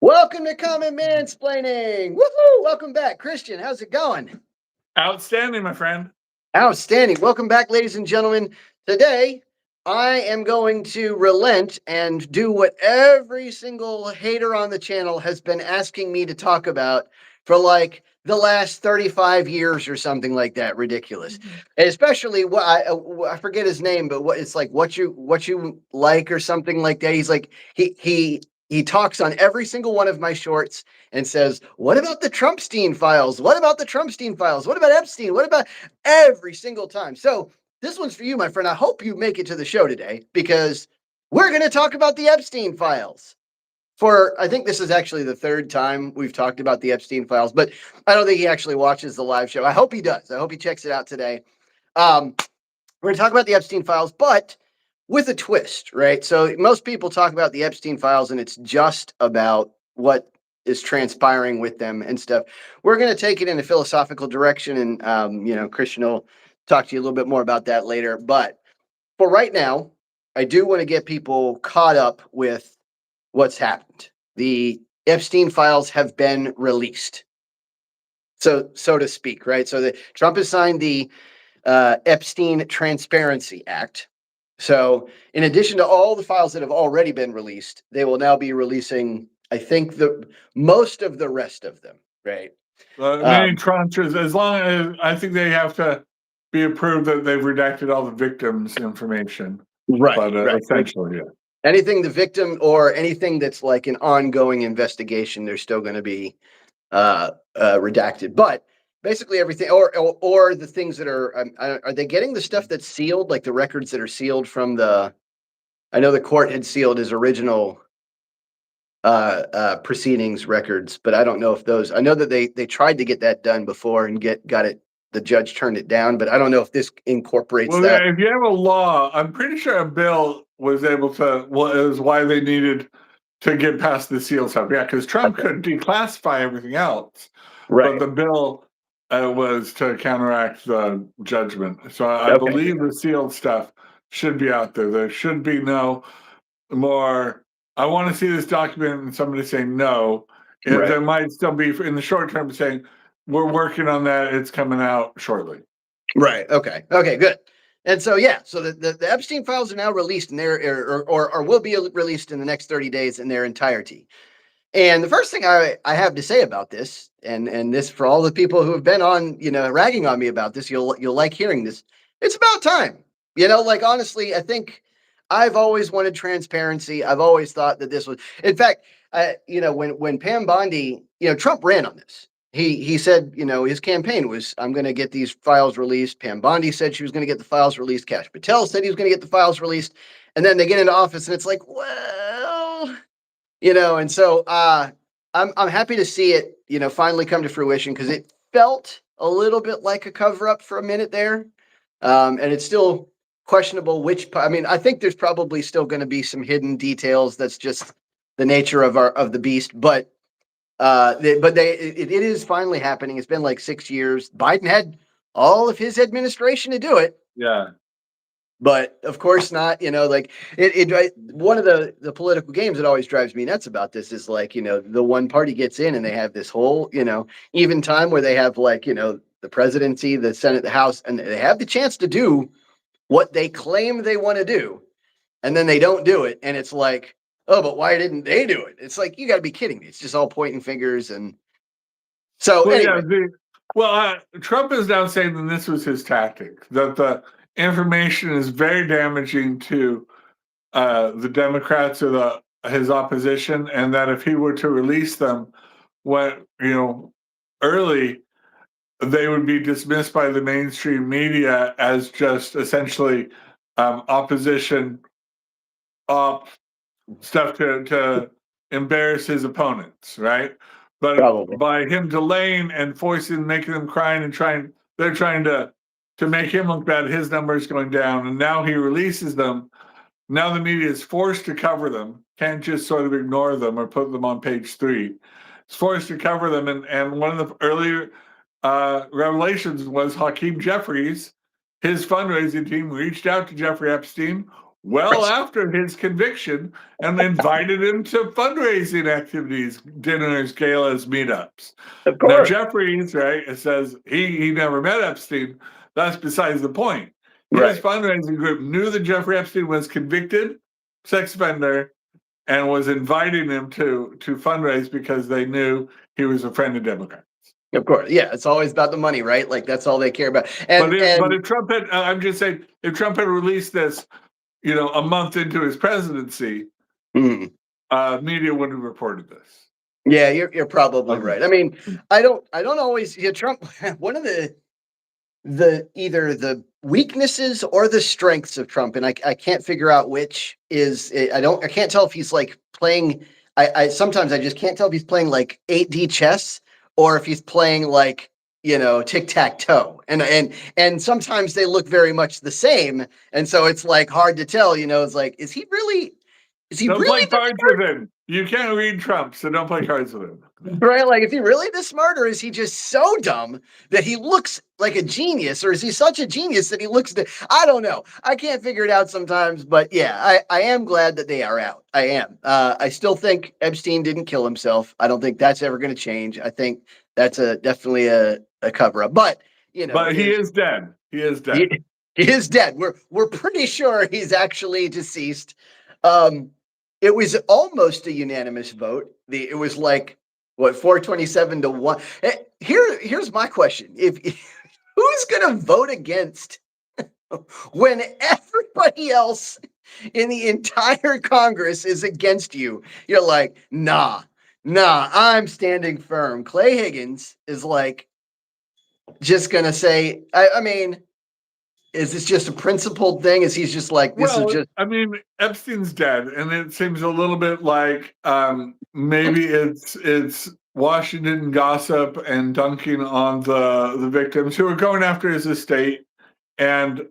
Welcome to Common Mansplaining. Woohoo! Welcome back, Christian. How's it going? Outstanding, my friend. Outstanding. Welcome back, ladies and gentlemen. Today, I am going to relent and do what every single hater on the channel has been asking me to talk about for like the last 35 years or something like that. Ridiculous. Especially what I forget his name, but what it's like what you like or something like that. He's like he talks on every single one of my shorts and says, "What about the Trumpstein files? What about the Trumpstein files? What about Epstein? What about every single time?" So this one's for you, my friend. I hope you make it to the show today because we're going to talk about the Epstein files. I think this is actually the third time we've talked about the Epstein files, but I don't think he actually watches the live show. I hope he does. I hope he checks it out today. We're going to talk about the Epstein files, but with a twist, right? So most people talk about the Epstein files and it's just about what is transpiring with them and stuff. We're going to take it in a philosophical direction, and Christian will talk to you a little bit more about that later. But for right now, I do want to get people caught up with what's happened. The Epstein files have been released, so to speak, right? So Trump has signed the Epstein Transparency Act. So in addition to all the files that have already been released, they will now be releasing, I think, most of the rest of them, right? Many tranches, as long as I think they have to be approved that they've redacted all the victims' information. Right. But right. essentially, yeah. Anything the victim or anything that's like an ongoing investigation, they're still going to be redacted. But basically everything, or the things that are they getting the stuff that's sealed, like the records that are sealed from the? I know the court had sealed his original proceedings records, but I don't know if those. I know that they tried to get that done before and got it. The judge turned it down, but I don't know if this incorporates that. If you have a law, I'm pretty sure a bill was able to. Well, it was why they needed to get past the seal stuff. Yeah, because Trump could declassify everything else, Right. but the bill was to counteract the judgment. So I believe the sealed stuff should be out there. There should be no more. I want to see this document, and somebody saying no. Right. There might still be in the short term saying we're working on that. It's coming out shortly. Right. Okay. Good. And so so the Epstein files are now released in their or will be released in the next 30 days in their entirety. And the first thing I have to say about this, and this for all the people who have been on, ragging on me about this, you'll like hearing this. It's about time. Like honestly, I think I've always wanted transparency. I've always thought that this was, in fact, when Pam Bondi, Trump ran on this. He said, his campaign was, I'm going to get these files released. Pam Bondi said she was going to get the files released. Kash Patel said he was going to get the files released. And then they get into office and it's like, well, and so I'm happy to see it, finally come to fruition because it felt a little bit like a cover up for a minute there. And it's still questionable I think there's probably still going to be some hidden details. That's just the nature of the beast. But it is finally happening. It's been like 6 years. Biden had all of his administration to do it. Yeah. But of course not, like one of the political games that always drives me nuts about this is like, the one party gets in and they have this whole, even time where they have like, the presidency, the Senate, the House, and they have the chance to do what they claim they want to do. And then they don't do it. And it's like, oh, but why didn't they do it? It's like, you got to be kidding me. It's just all pointing fingers. And so anyway. Trump is now saying that this was his tactic, that the information is very damaging to the Democrats or his opposition, and that if he were to release them early, they would be dismissed by the mainstream media as just essentially opposition stuff to embarrass his opponents, right? But Probably. by him delaying and making them crying and they're trying to make him look bad, his numbers going down, and now he releases them. Now the media is forced to cover them, can't just sort of ignore them or put them on page 3. It's forced to cover them, and one of the earlier revelations was Hakeem Jeffries, his fundraising team reached out to Jeffrey Epstein, well after his conviction and invited him to fundraising activities, dinners, galas, meetups. Of Now, course. Jeffries, right, it says he never met Epstein. That's besides the point. His Right. fundraising group knew that Jeffrey Epstein was convicted sex offender and was inviting him to fundraise because they knew he was a friend of Democrats. Of course. Yeah. It's always about the money, right? Like that's all they care about. But And if Trump had, I'm just saying, if Trump had released this, a month into his presidency, mm, media wouldn't have reported this. yeah, you're probably Okay. right. I mean, I don't always Trump, one of the either the weaknesses or the strengths of Trump, and I can't figure out which is. I can't tell if he's like playing. I sometimes I just can't tell if he's playing like 8D chess or if he's playing like tic-tac-toe, and sometimes they look very much the same, and so it's like hard to tell. It's like is he really Don't play this cards smart? with him. You can't read Trump, so don't play cards with him. Right? Like, is he really this smart, or is he just so dumb that he looks like a genius, or is he such a genius that he looks? I don't know. I can't figure it out sometimes, but yeah, I am glad that they are out. I am. I still think Epstein didn't kill himself. I don't think that's ever going to change. I think that's definitely a cover up. But But it he is. is dead. He is He, dead. he is dead. We're pretty sure he's actually deceased. Um, it was almost a unanimous vote. It was like what 427 to 1. Here's my question. If who's going to vote against when everybody else in the entire Congress is against you? You're like, nah, I'm standing firm. Clay Higgins is like just going to say, I mean, is this just a principled thing? Is he's just like, this is Well, just. I mean, Epstein's dead, and it seems a little bit like maybe it's Washington gossip and dunking on the victims who are going after his estate. And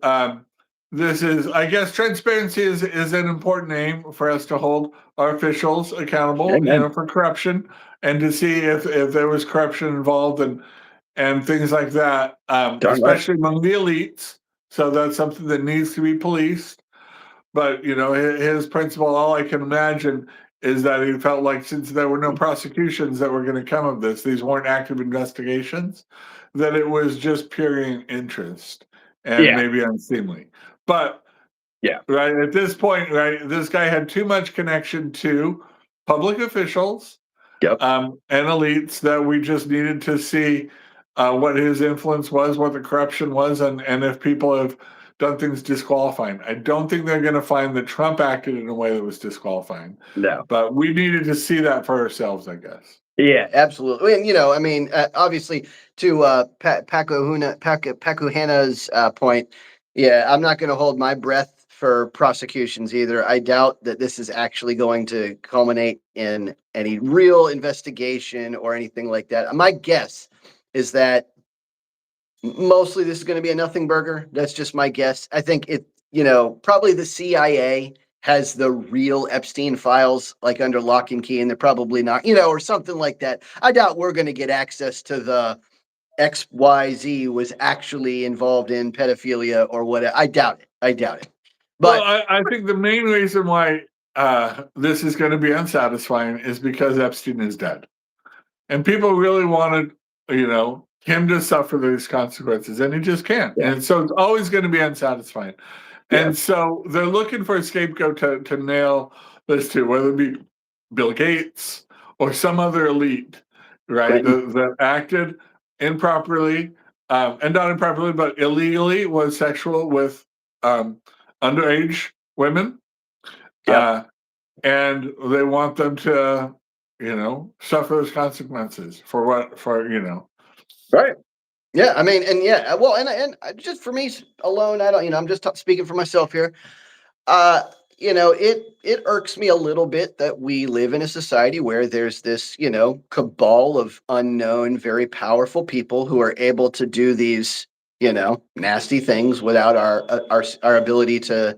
this is, I guess, transparency is an important aim for us to hold our officials accountable, Amen. for corruption and to see if there was corruption involved and things like that, Darn right. especially among the elites. So that's something that needs to be policed. But his principle, all I can imagine is that he felt like since there were no prosecutions that were going to come of this, these weren't active investigations, that it was just pure interest and Yeah. maybe unseemly. But Yeah. right at this point, right, this guy had too much connection to public officials Yep. and elites that we just needed to see what his influence was, what the corruption was, and if people have done things disqualifying. I don't think they're going to find that Trump acted in a way that was disqualifying. No. But we needed to see that for ourselves, I guess. Yeah, absolutely. And I mean, obviously, to Paco Hannah's point, yeah, I'm not going to hold my breath for prosecutions either. I doubt that this is actually going to culminate in any real investigation or anything like that. My guess is that mostly this is going to be a nothing burger. That's just my guess. I think probably the CIA has the real Epstein files like under lock and key, and they're probably not, or something like that. I doubt we're going to get access to the XYZ was actually involved in pedophilia or whatever. I doubt it. Well, But I think the main reason why this is going to be unsatisfying is because Epstein is dead. And people really wanted, him to suffer these consequences, and he just can't. yeah, And so it's always going to be unsatisfying. yeah, And so they're looking for a scapegoat to nail this to, whether it be Bill Gates or some other elite, right, Clinton. that acted improperly, and not improperly, but illegally, was sexual with underage women. Yep. And they want them to, suffer those consequences for Right. Yeah, I mean, and yeah, well, and just for me alone, I don't, I'm just speaking for myself here. Uh, it irks me a little bit that we live in a society where there's this, cabal of unknown, very powerful people who are able to do these, nasty things without our ability to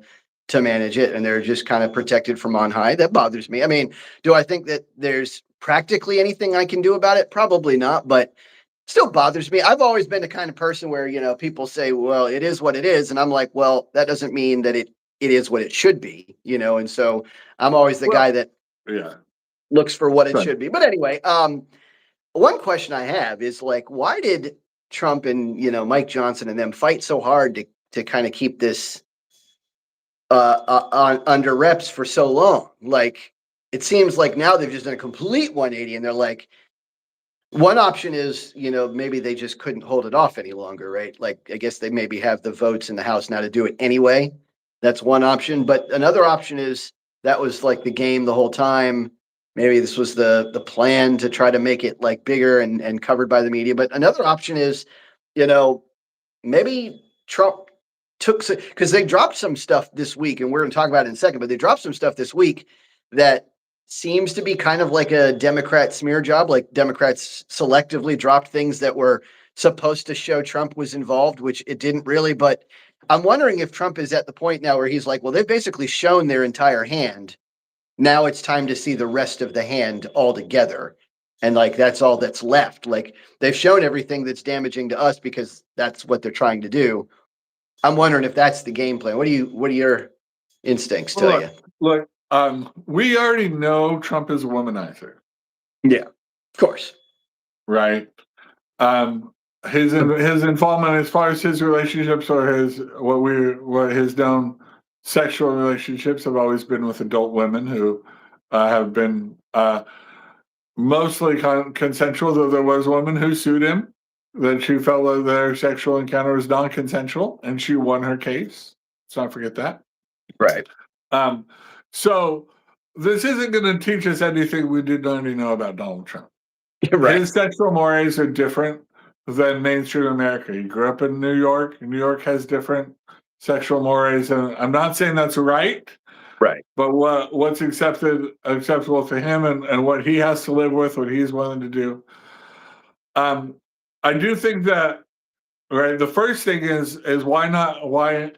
manage it, and they're just kind of protected from on high. That bothers me. I mean, do I think that there's practically anything I can do about it? Probably not, but still bothers me. I've always been the kind of person where, people say, well, it is what it is. And I'm like, well, that doesn't mean that it it is what it should be, and so I'm always the guy that Yeah. looks for what it Right. should be. But anyway, one question I have is like, why did Trump and Mike Johnson and them fight so hard to kind of keep this under reps for so long? Like, it seems like now they've just done a complete 180, and they're like, one option is, maybe they just couldn't hold it off any longer, right? Like, I guess they maybe have the votes in the House now to do it anyway. That's one option. But another option is that was like the game the whole time. Maybe this was the plan to try to make it like bigger and covered by the media. But another option is, maybe Trump took, because they dropped some stuff this week, and we're going to talk about it in a second, but they dropped some stuff this week that seems to be kind of like a Democrat smear job. Like, Democrats selectively dropped things that were supposed to show Trump was involved, which it didn't really. But I'm wondering if Trump is at the point now where he's like, well, they've basically shown their entire hand. Now it's time to see the rest of the hand altogether. And like, that's all that's left. Like, they've shown everything that's damaging to us because that's what they're trying to do. I'm wondering if that's the game plan. What do your instincts tell you? Look, we already know Trump is a womanizer. Yeah, of course. Right. His involvement as far as his relationships or what his known sexual relationships have always been with adult women who have been mostly consensual, though there was a woman who sued him that she felt that their sexual encounter was non-consensual, and she won her case. Let's not forget that. Right. So this isn't going to teach us anything we didn't already know about Donald Trump. Right. His sexual mores are different than mainstream America. He grew up in New York. New York has different sexual mores, and I'm not saying that's right. Right. But what's acceptable to him and what he has to live with, what he's willing to do. I do think that, right, the first thing is why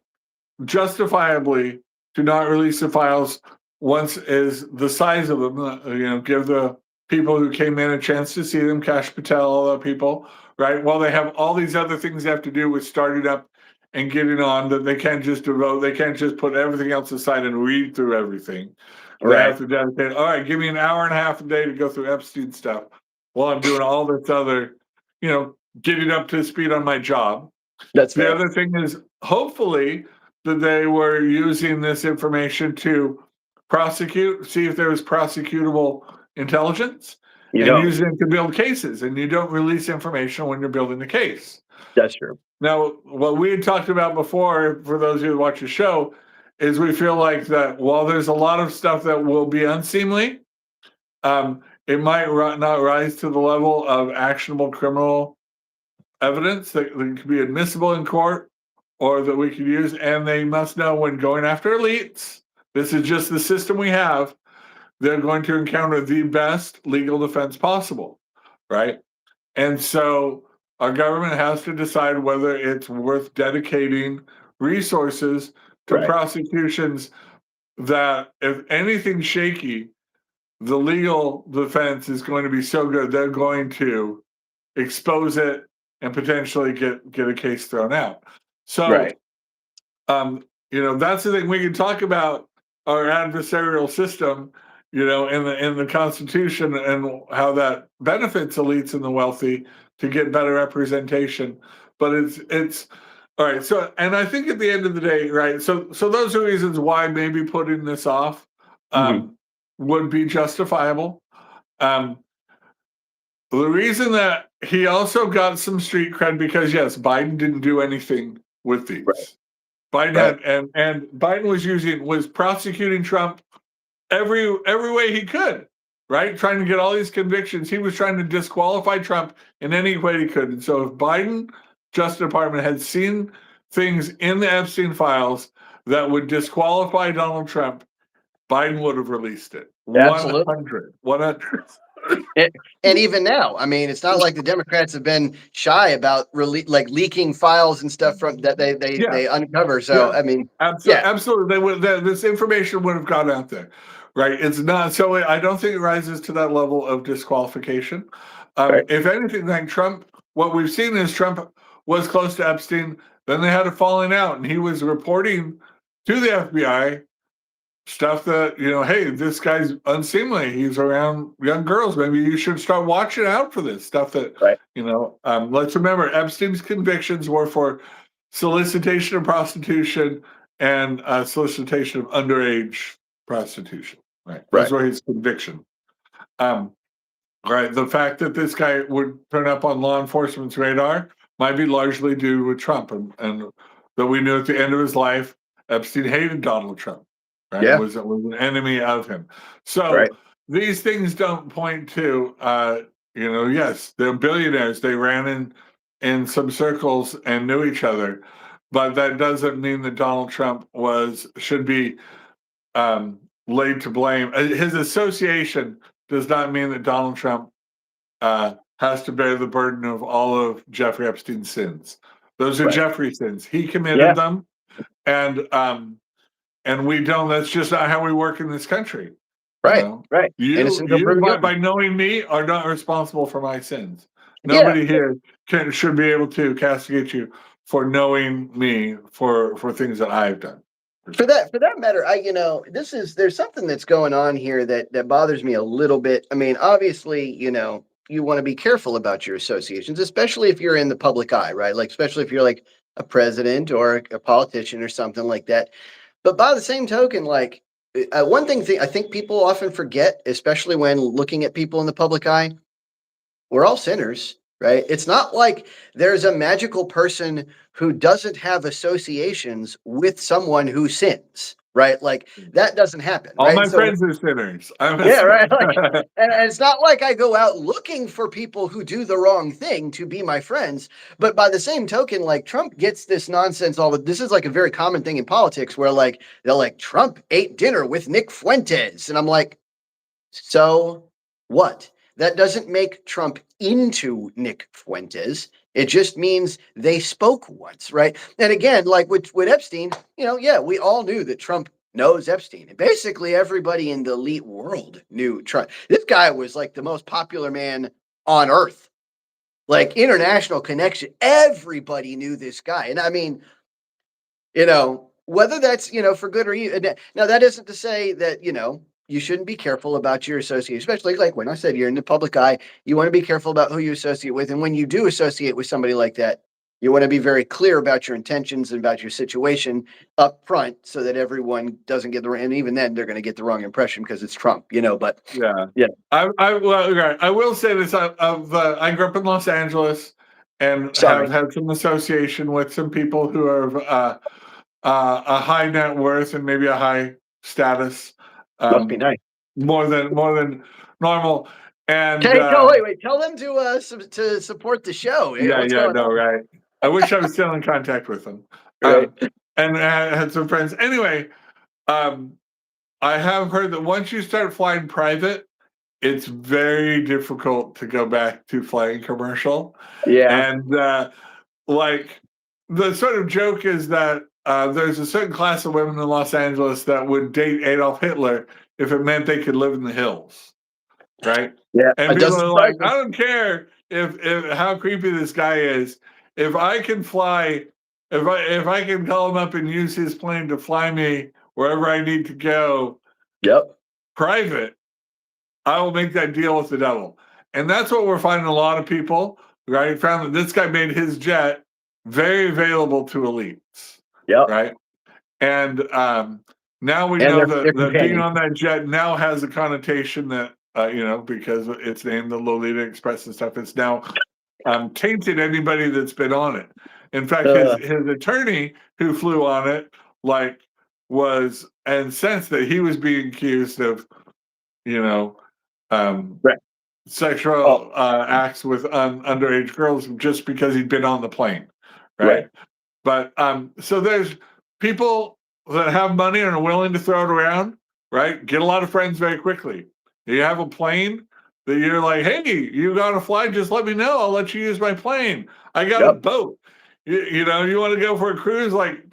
justifiably do not release the files once is the size of them, give the people who came in a chance to see them, Kash Patel, all the people, right? While they have all these other things they have to do with starting up and getting on, that they can't just put everything else aside and read through everything. They have to dedicate, all right, give me an hour and a half a day to go through Epstein stuff while I'm doing all this other, getting up to speed on my job. That's the fair. other thing is, hopefully, that they were using this information to see if there was prosecutable intelligence using it to build cases. And you don't release information when you're building the case. That's true. Now, what we had talked about before, for those of you who watch the show, is we feel like that while there's a lot of stuff that will be unseemly, it might not rise to the level of actionable criminal evidence that could be admissible in court or that we could use. And they must know when going after elites, this is just the system we have, they're going to encounter the best legal defense possible, right? And so our government has to decide whether it's worth dedicating resources to prosecutions that, if anything shaky, the legal defense is going to be so good, they're going to expose it and potentially get a case thrown out. So, that's the thing. We can talk about our adversarial system, in the Constitution and how that benefits elites and the wealthy to get better representation. But it's all right. So, and I think at the end of the day, right. So those are reasons why maybe putting this off would be justifiable. The reason that he also got some street cred because yes, Biden didn't do anything with these. Biden had and Biden was prosecuting Trump every way he could, right? Trying to get all these convictions. He was trying to disqualify Trump in any way he could. And so if Biden Justice Department had seen things in the Epstein files that would disqualify Donald Trump, Biden would have released it. Absolutely. 100. And even now, I mean, it's not like the Democrats have been shy about leaking files and stuff from that they uncover. So I mean, absolutely, this information would have gone out there, right? It's not so. I don't think it rises to that level of disqualification. If anything, like Trump, what we've seen is Trump was close to Epstein. Then they had a falling out, and he was reporting to the FBI, stuff that, hey, this guy's unseemly. He's around young girls. Maybe you should start watching out for this stuff that, Right. Let's remember Epstein's convictions were for solicitation of prostitution and solicitation of underage prostitution. Right. Those were his convictions. Right. The fact that this guy would turn up on law enforcement's radar might be largely due to Trump, and that we knew at the end of his life, Epstein hated Donald Trump. Right. Yeah. Was an enemy of him. So these things don't point to, yes, they're billionaires. They ran in some circles and knew each other, but that doesn't mean that Donald Trump should be laid to blame. His association does not mean that Donald Trump has to bear the burden of all of Jeffrey Epstein's sins. Those are Jeffrey's sins. He committed them, and we don't. That's just not how we work in this country. Right. You by knowing me are not responsible for my sins. Nobody here should be able to castigate you for knowing me for things that I've done. For that matter, there's something that's going on here that bothers me a little bit. I mean, obviously, you want to be careful about your associations, especially if you're in the public eye, right? Like, especially if you're like a president or a politician or something like that. But by the same token, like one thing I think people often forget, especially when looking at people in the public eye, we're all sinners. Right. It's not like there's a magical person who doesn't have associations with someone who sins. Right. Like that doesn't happen. All my friends are sinners. Right. Like, and it's not like I go out looking for people who do the wrong thing to be my friends. But by the same token, like Trump gets this nonsense. This is like a very common thing in politics where like they're like Trump ate dinner with Nick Fuentes. And I'm like, so what? That doesn't make Trump into Nick Fuentes. It just means they spoke once, right? And again, like with Epstein, we all knew that Trump knows Epstein. And basically everybody in the elite world knew Trump. This guy was like the most popular man on earth. Like international connection. Everybody knew this guy. And I mean, whether that's, for good or evil. Now, that isn't to say that, you shouldn't be careful about your association, especially like when I said you're in the public eye, you want to be careful about who you associate with. And when you do associate with somebody like that, you want to be very clear about your intentions and about your situation up front so that everyone doesn't get and even then they're going to get the wrong impression because it's Trump, but I will say this. I grew up in Los Angeles and have had some association with some people who are a high net worth and maybe a high status. Must be nice. More than normal. And wait. Tell them to support the show. Right. I wish I was still in contact with them. Right. And I had some friends. Anyway, I have heard that once you start flying private, it's very difficult to go back to flying commercial. Yeah. And like the sort of joke is that there's a certain class of women in Los Angeles that would date Adolf Hitler if it meant they could live in the hills, right? Yeah, and people are like, I don't care if how creepy this guy is. If I can fly, if I can call him up and use his plane to fly me wherever I need to go, private, I will make that deal with the devil. And that's what we're finding a lot of people, right? Found that this guy made his jet very available to elites. Right. And now we know that being on that jet now has a connotation that, because it's named the Lolita Express and stuff, it's now tainted anybody that's been on it. In fact, his attorney who flew on it, was incensed that he was being accused of, sexual acts with underage girls just because he'd been on the plane. Right. But so there's people that have money and are willing to throw it around, right? Get a lot of friends very quickly. You have a plane that you're like, hey, you got to fly? Just let me know. I'll let you use my plane. I got a boat. You want to go for a cruise? Like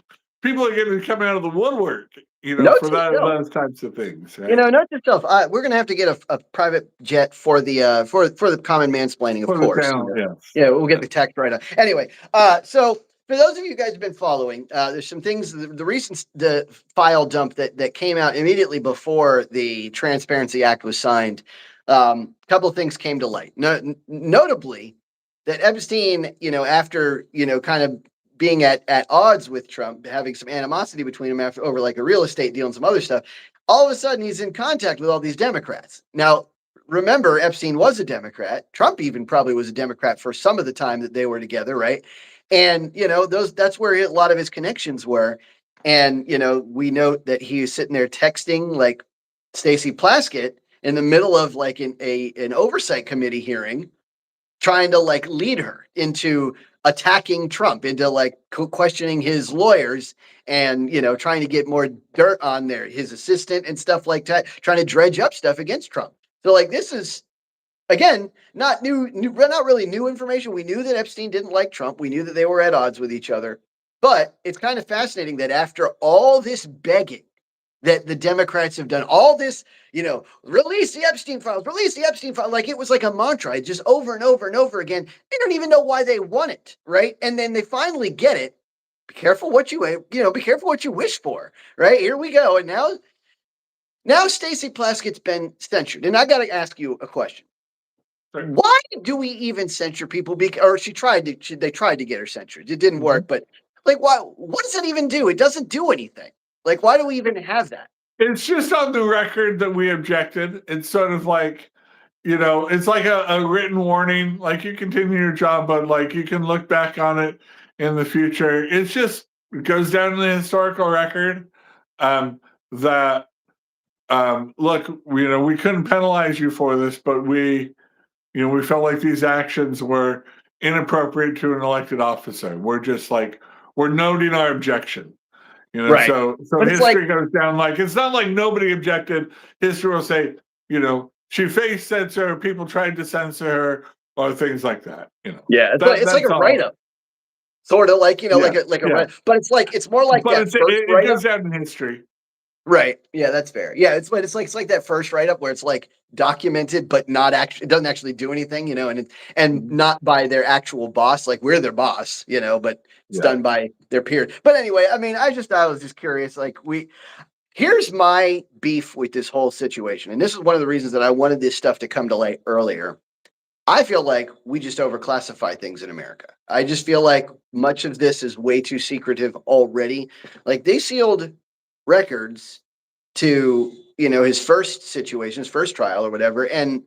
people are going to come out of the woodwork, for those types of things. Right? Note to self. We're going to have to get a private jet for the common mansplaining, of course. Yeah, we'll get the tax right on. Anyway, so for those of you guys who've been following, there's some things. The recent file dump that came out immediately before the Transparency Act was signed. A couple of things came to light. Notably, that Epstein, after kind of being at odds with Trump, having some animosity between him over like a real estate deal and some other stuff, all of a sudden he's in contact with all these Democrats. Now, remember, Epstein was a Democrat. Trump even probably was a Democrat for some of the time that they were together, right? And that's where a lot of his connections were. And we note that he was sitting there texting like Stacey Plaskett in the middle of like an oversight committee hearing, trying to like lead her into attacking Trump, into like questioning his lawyers, and trying to get more dirt on his assistant and stuff like that, trying to dredge up stuff against Trump. So like this is, again, not really new information. We knew that Epstein didn't like Trump. We knew that they were at odds with each other. But it's kind of fascinating that after all this begging that the Democrats have done, all this, release the Epstein files, like it was like a mantra, just over and over and over again. They don't even know why they want it, right? And then they finally get it. Be careful what be careful what you wish for, right? Here we go. And now Stacey Plaskett's been censured. And I got to ask you a question. Why do we even censure people? They tried to get her censored. It didn't work, but like, what does it even do? It doesn't do anything. Like, why do we even have that? It's just on the record that we objected. It's sort of like, it's like a written warning, like you continue your job, but like you can look back on it in the future. It goes down in the historical record that, look, we couldn't penalize you for this, but we felt like these actions were inappropriate to an elected officer. We're just like, we're noting our objection. Right. So history goes down like, it's not like nobody objected. History will say, she faced censor, people tried to censor her, or things like that. Yeah, it's like a write-up. Sort of like, like a write-up. But it's more like but that first write-up. It goes down in history. Right. Yeah, that's fair. Yeah, it's like that first write-up where it's like documented, but not actually, it doesn't actually do anything, and not by their actual boss. Like we're their boss, but it's done by their peer. But anyway, I mean, I was just curious. Like here's my beef with this whole situation, and this is one of the reasons that I wanted this stuff to come to light earlier. I feel like we just overclassify things in America. I just feel like much of this is way too secretive already. Like they sealed records to his first situation, his first trial or whatever, and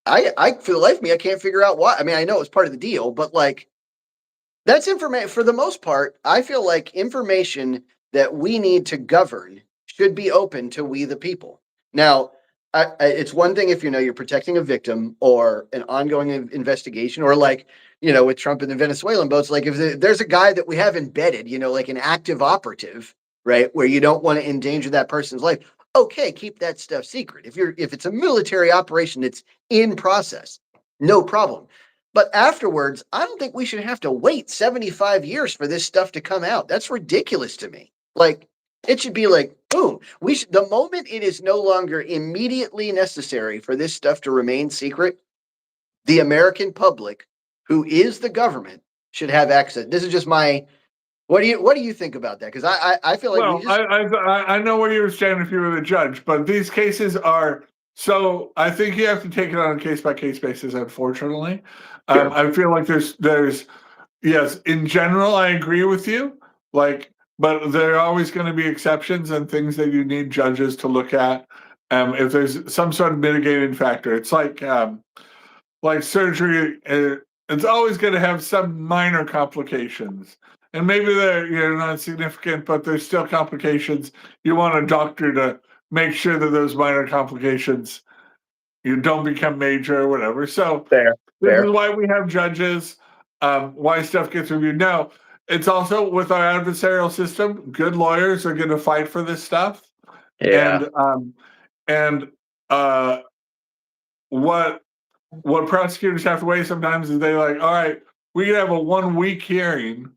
I for the life of me I can't figure out why. I mean, I know it's part of the deal, but like that's information for the most part. I feel like information that we need to govern should be open to we the people. Now, it's one thing if you're protecting a victim or an ongoing investigation, or like with Trump and the Venezuelan boats, like if there's a guy that we have embedded, like an active operative, right, where you don't want to endanger that person's life. Okay, keep that stuff secret. If it's a military operation that's in process, no problem. But afterwards, I don't think we should have to wait 75 years for this stuff to come out. That's ridiculous to me. Like it should be like, boom, the moment it is no longer immediately necessary for this stuff to remain secret, the American public, who is the government, should have access. This is just my, what do you think about that? Because I feel like I know where you were standing if you were the judge, but these cases are, so I think you have to take it on a case by case basis, unfortunately. Sure. I feel like there's yes, in general, I agree with you. Like, but there are always going to be exceptions and things that you need judges to look at. If there's some sort of mitigating factor, it's like surgery. It's always going to have some minor complications, and maybe they're not significant, but there's still complications. You want a doctor to make sure that those minor complications don't become major or whatever. So fair. This is why we have judges. Why stuff gets reviewed. Now, it's also with our adversarial system. Good lawyers are going to fight for this stuff. Yeah. And what prosecutors have to wait sometimes is they like, all right, we can have a 1 week hearing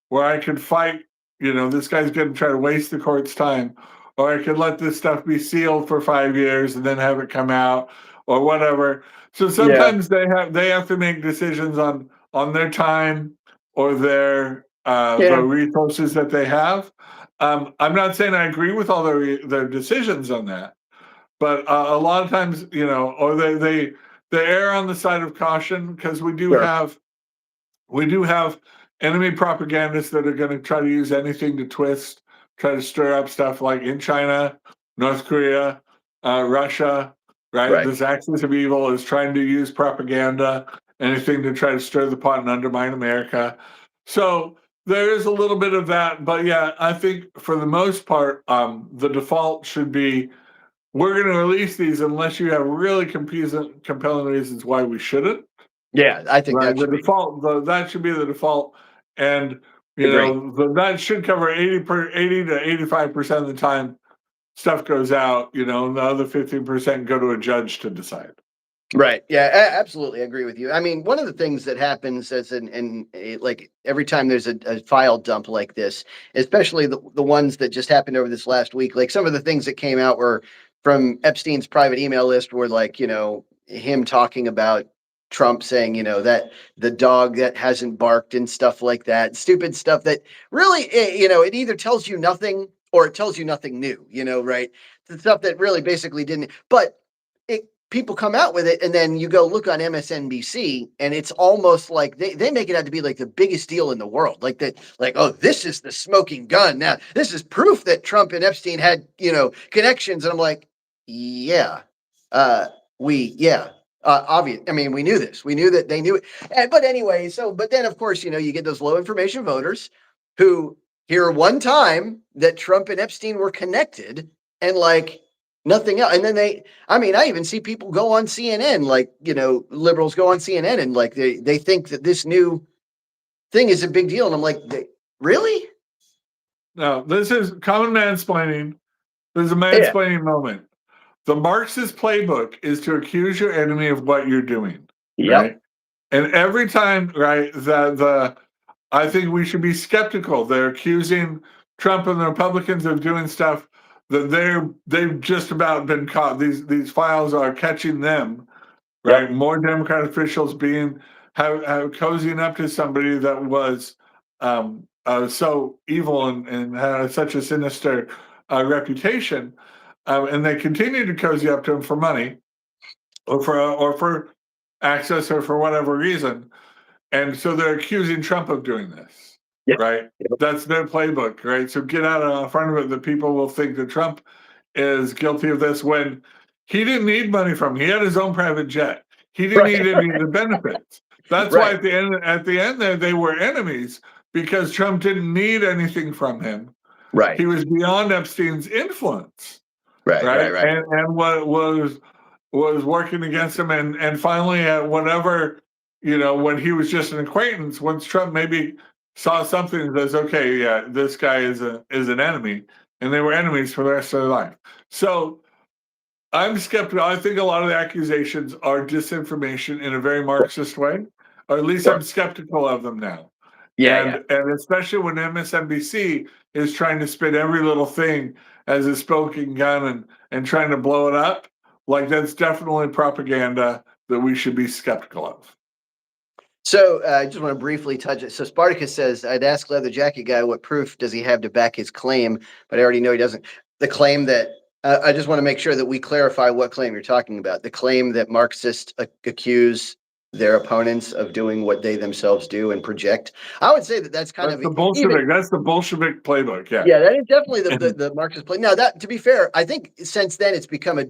where I could fight. This guy's going to try to waste the court's time, or I could let this stuff be sealed for 5 years and then have it come out, or whatever. So sometimes they have to make decisions on their time or their the resources that they have. I'm not saying I agree with all their decisions on that, but a lot of times, or they err on the side of caution because we do have enemy propagandists that are going to try to use anything to twist, try to stir up stuff like in China, North Korea, Russia, right? This axis of evil is trying to use propaganda, anything to try to stir the pot and undermine America. So there is a little bit of that, but yeah, I think for the most part, the default should be we're going to release these unless you have really compelling reasons why we shouldn't. Yeah, I think Right, that should the be default. That should be the default, and that should cover 80 to 85% of the time stuff goes out. And the other 15% go to a judge to decide. Right. Yeah, absolutely. I agree with you. I mean, one of the things that happens like every time there's a file dump like this, especially the ones that just happened over this last week, like some of the things that came out were from Epstein's private email list were like, him talking about Trump saying, that the dog that hasn't barked and stuff like that, stupid stuff that really, it either tells you nothing or it tells you nothing new, right? The stuff that really basically didn't, but people come out with it and then you go look on MSNBC and it's almost like they make it out to be like the biggest deal in the world. Like that, like, oh, this is the smoking gun. Now, this is proof that Trump and Epstein had, connections. And I'm like, yeah, obvious. I mean, we knew this. We knew that they knew it. But anyway, but then of course, you get those low information voters who hear one time that Trump and Epstein were connected and like, nothing else. And then I even see people go on CNN, like, liberals go on CNN and like they think that this new thing is a big deal. And I'm like, really? No, this is common mansplaining. There's a mansplaining moment. The Marxist playbook is to accuse your enemy of what you're doing. Right? And every time, right, I think we should be skeptical. They're accusing Trump and the Republicans of doing stuff that they've just about been caught. These files are catching them, right? More Democrat officials cozying up to somebody that was so evil and had such a sinister reputation, and they continue to cozy up to him for money, or for access, or for whatever reason, and so they're accusing Trump of doing this. Right? That's their playbook, right? So get out in front of it that people will think that Trump is guilty of this when he didn't need money from him. He had his own private jet. He didn't need any of the benefits. That's why at the end there, they were enemies because Trump didn't need anything from him. Right. He was beyond Epstein's influence. Right. And what was working against him. And finally, at whatever, when he was just an acquaintance, once Trump maybe saw something that says, okay, yeah, this guy is an enemy, and they were enemies for the rest of their life. So I'm skeptical. I think a lot of the accusations are disinformation in a very Marxist way, or at least I'm skeptical of them now. And especially when MSNBC is trying to spin every little thing as a smoking gun and trying to blow it up, like that's definitely propaganda that we should be skeptical of. So I just want to briefly touch it. So Spartacus says, I'd ask Leather Jacket Guy what proof does he have to back his claim, but I already know he doesn't. The claim that I just want to make sure that we clarify what claim you're talking about. The claim that Marxists accuse their opponents of doing what they themselves do and project. I would say that's kind of the Bolshevik. That's the Bolshevik playbook. Yeah. Yeah, that is definitely the Marxist play. Now, that, to be fair, I think since then it's become a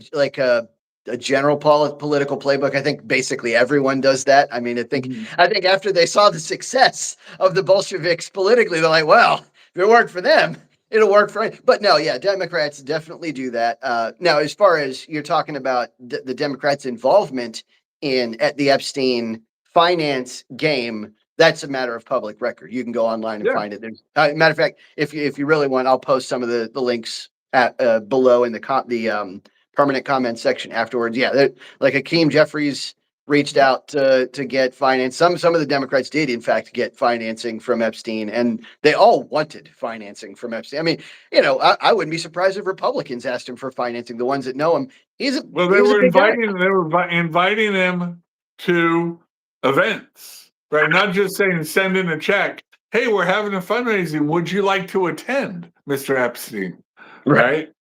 general political playbook. I think basically everyone does that. I mean, I think after they saw the success of the Bolsheviks politically, they're like, well, if it worked for them, it'll work for me. But no, yeah, Democrats definitely do that. Now, as far as you're talking about the Democrats' involvement at the Epstein finance game, that's a matter of public record. You can go online and find it. There's matter of fact, if you really want, I'll post some of the links below in the permanent comment section afterwards. Yeah, like Hakeem Jeffries reached out to get finance. Some of the Democrats did, in fact, get financing from Epstein, and they all wanted financing from Epstein. I mean, I wouldn't be surprised if Republicans asked him for financing. The ones that know him, they were inviting him to events, right? Not just saying send in a check. hey, we're having a fundraising. Would you like to attend, Mr. Epstein? Right. Right.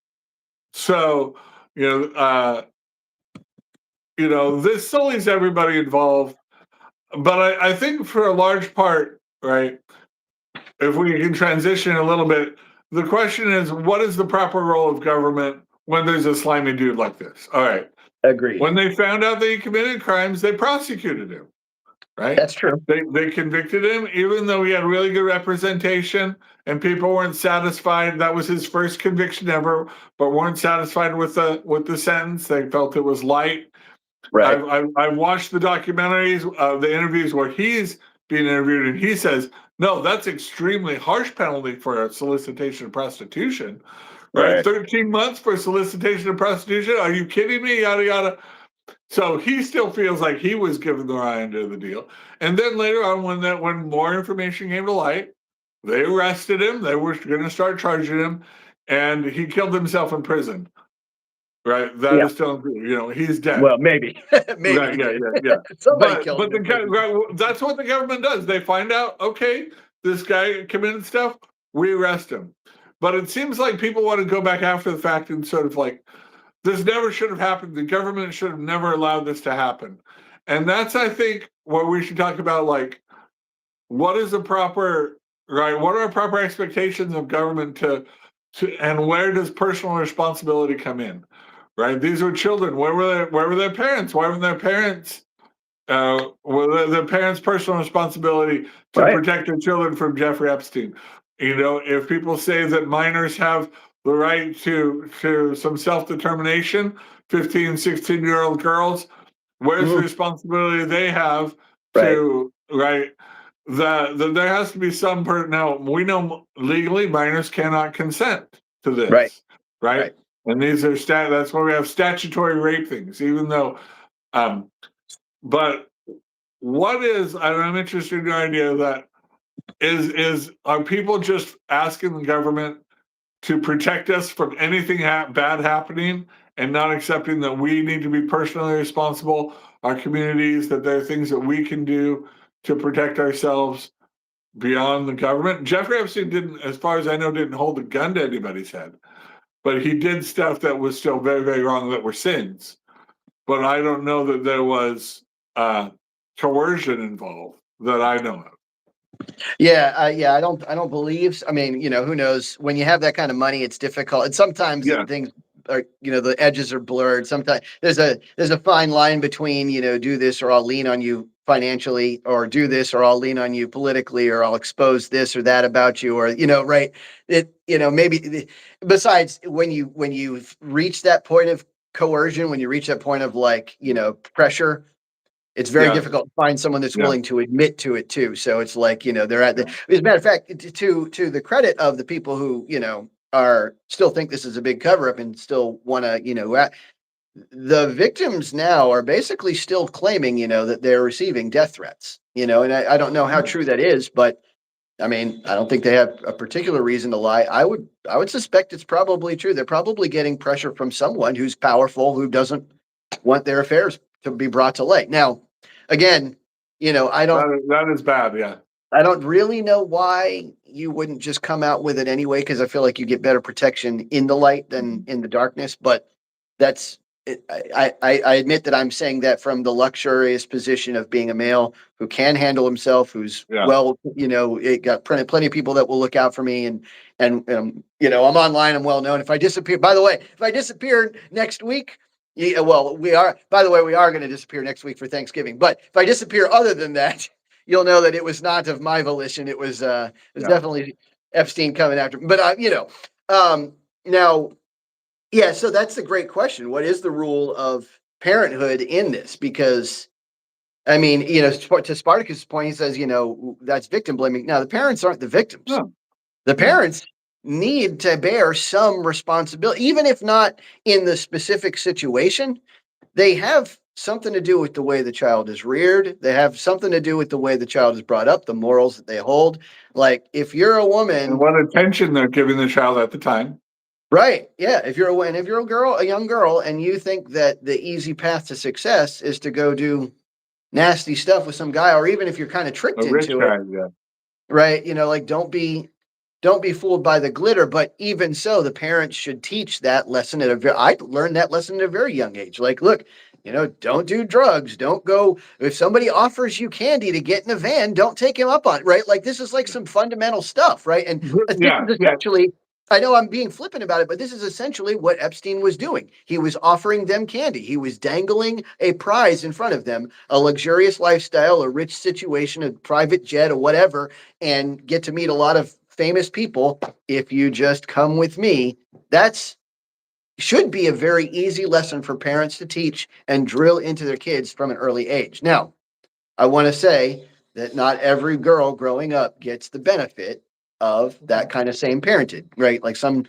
So, this sullies everybody involved. But I think for a large part, right, if we can transition a little bit, the question is, what is the proper role of government when there's a slimy dude like this? All right. Agreed. When they found out that he committed crimes, they prosecuted him, right? That's true. They convicted him, even though he had really good representation and people weren't satisfied. That was his first conviction ever, but weren't satisfied with the sentence. They felt it was light. Right. I've watched the documentaries, the interviews where he's being interviewed, and he says, "No, that's extremely harsh penalty for solicitation of prostitution, right? Right. 13 months for solicitation of prostitution? Are you kidding me? Yada yada." So he still feels like he was given the right end of the deal. And then later on, when more information came to light, they arrested him. They were going to start charging him, and he killed himself in prison. Right, that Yeah. is still, he's dead. Well, maybe. Maybe. Right, yeah. Somebody But killed him. that's what the government does. They find out, okay, this guy committed stuff, we arrest him. But it seems like people want to go back after the fact and sort of like, this never should have happened. The government should have never allowed this to happen. And that's, I think, what we should talk about. Like, what is the proper, right? What are our proper expectations of government and where does personal responsibility come in? Right? These were children. Where were their parents? Why weren't their parents? Were their parents' personal responsibility to Right. protect their children from Jeffrey Epstein? If people say that minors have the right to some self-determination, 15, 16-year-old girls, where's the responsibility they have to, right? That there has to be some now we know legally minors cannot consent to this, right? And these are that's why we have statutory rape things, even though but I'm interested in the idea that are people just asking the government to protect us from anything bad happening and not accepting that we need to be personally responsible, our communities, that there are things that we can do to protect ourselves beyond the government? Jeffrey Epstein didn't, as far as I know, didn't hold a gun to anybody's head, but he did stuff that was still very, very wrong, that were sins. But I don't know that there was coercion involved that I know of. Yeah, I don't believe. I mean, who knows? When you have that kind of money, it's difficult, and sometimes things are, the edges are blurred. Sometimes there's a fine line between, do this or I'll lean on you financially, or do this or I'll lean on you politically, or I'll expose this or that about you, or right. Maybe besides when you reach that point of coercion, when you reach that point of pressure. It's very difficult to find someone that's willing to admit to it too. So it's like, they're at as a matter of fact, to the credit of the people who, are still think this is a big cover up and still want to, the victims now are basically still claiming, that they're receiving death threats, and I don't know how true that is, but I mean, I don't think they have a particular reason to lie. I would suspect it's probably true. They're probably getting pressure from someone who's powerful, who doesn't want their affairs to be brought to light. Now, again, that is bad. Yeah. I don't really know why you wouldn't just come out with it anyway, because I feel like you get better protection in the light than in the darkness. But that's it. I admit that I'm saying that from the luxurious position of being a male who can handle himself, who's it got plenty of people that will look out for me, and I'm online, I'm well known. If I disappear, by the way, if I disappear next week. Yeah, well, we are going to disappear next week for Thanksgiving. But if I disappear other than that, you'll know that it was not of my volition. It was definitely Epstein coming after me. But now, yeah. So that's a great question. What is the rule of parenthood in this? Because I mean, to Spartacus' point, he says, that's victim blaming. Now, the parents aren't the victims. No. The parents need to bear some responsibility, even if not in the specific situation. They have something to do with the way the child is reared. They have something to do with the way the child is brought up, the morals that they hold. Like, if you're a woman, and what attention they're giving the child at the time. Right. Yeah. If you're a young girl, and you think that the easy path to success is to go do nasty stuff with some guy, or even if you're kind of tricked into it, right? Like don't be fooled by the glitter. But even so, the parents should teach that lesson I learned that lesson at a very young age. Like, look, don't do drugs. Don't go. If somebody offers you candy to get in a van, don't take him up on it, right? Like, this is like some fundamental stuff, right? And this Yeah, is yeah, essentially, I know I'm being flippant about it, but this is essentially what Epstein was doing. He was offering them candy. He was dangling a prize in front of them, a luxurious lifestyle, a rich situation, a private jet, or whatever, and get to meet a lot of famous people if you just come with me. That's should be a very easy lesson for parents to teach and drill into their kids from an early age. Now, I want to say that not every girl growing up gets the benefit of that kind of same parenting, right? Like some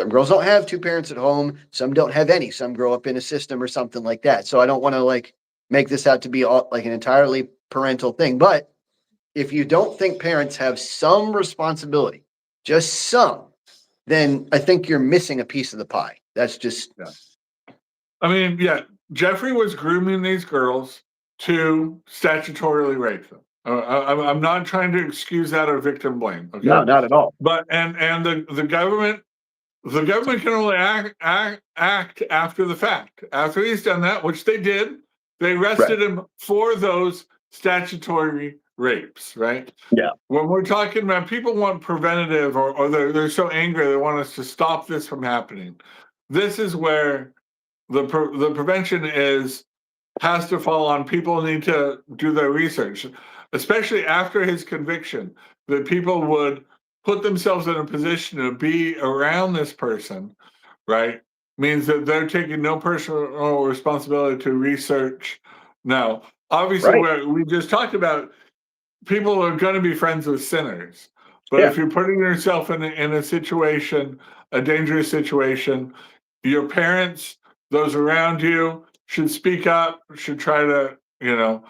girls don't have two parents at home, some don't have any, some grow up in a system or something like that. So I don't want to like make this out to be all like an entirely parental thing, but if you don't think parents have some responsibility, just some, then I think you're missing a piece of the pie. That's just I mean, yeah, Jeffrey was grooming these girls to statutorily rape them. I'm not trying to excuse that or victim blame. no, Okay, not at all. but and the government can only act after the fact. After he's done that, which they did, they Right. arrested him for those statutory rapes. Right. Yeah. When we're talking about people want preventative, or they're so angry they want us to stop this from happening. This is where the prevention has to fall on people who need to do their research, especially after his conviction, that people would put themselves in a position to be around this person, right? Means that they're taking no personal responsibility to research. Now, obviously, Right. we just talked about people are going to be friends with sinners. But Yeah. if you're putting yourself in a situation, a dangerous situation, your parents, those around you should speak up, should try to, there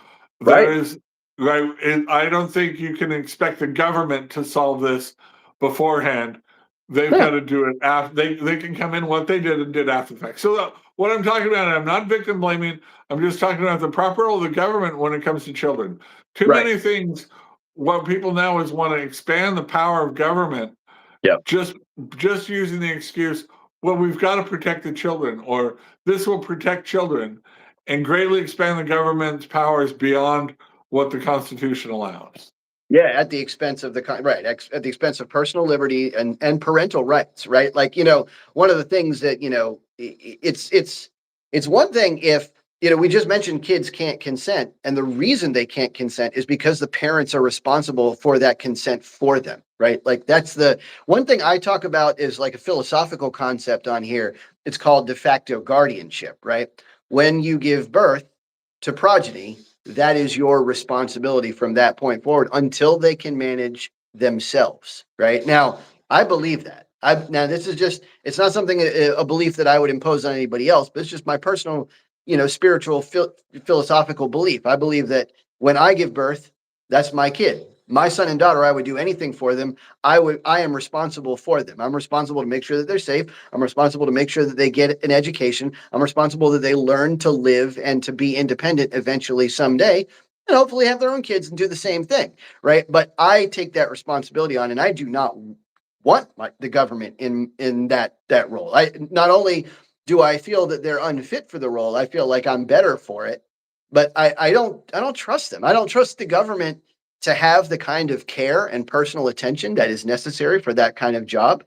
Right. is, right. I don't think you can expect the government to solve this beforehand. They've got Yeah. to do it after they can come in what they did and did after the fact. So what I'm talking about, I'm not victim blaming. I'm just talking about the proper role of the government when it comes to children. Too Right. many things. What people now is want to expand the power of government, Yeah. just just using the excuse, well, we've got to protect the children, or this will protect children, and greatly expand the government's powers beyond what the Constitution allows. Yeah, at the expense of at the expense of personal liberty and parental rights, right? Like, one of the things that, it's one thing if, we just mentioned kids can't consent, and the reason they can't consent is because the parents are responsible for that consent for them, right? Like, that's the one thing I talk about is like a philosophical concept on here. It's called de facto guardianship, right? When you give birth to progeny, that is your responsibility from that point forward until they can manage themselves. Right now, I believe that. Now this is just it's not something a belief that I would impose on anybody else, but it's just my personal, spiritual philosophical belief. I believe that when I give birth, that's my kid. My son and daughter, I would do anything for them. I am responsible for them. I'm responsible to make sure that they're safe. I'm responsible to make sure that they get an education. I'm responsible that they learn to live and to be independent eventually someday, and hopefully have their own kids and do the same thing, right? But I take that responsibility on, and I do not want the government in that role. I not only do I feel that they're unfit for the role, I feel like I'm better for it, but I don't trust them. I don't trust the government to have the kind of care and personal attention that is necessary for that kind of job.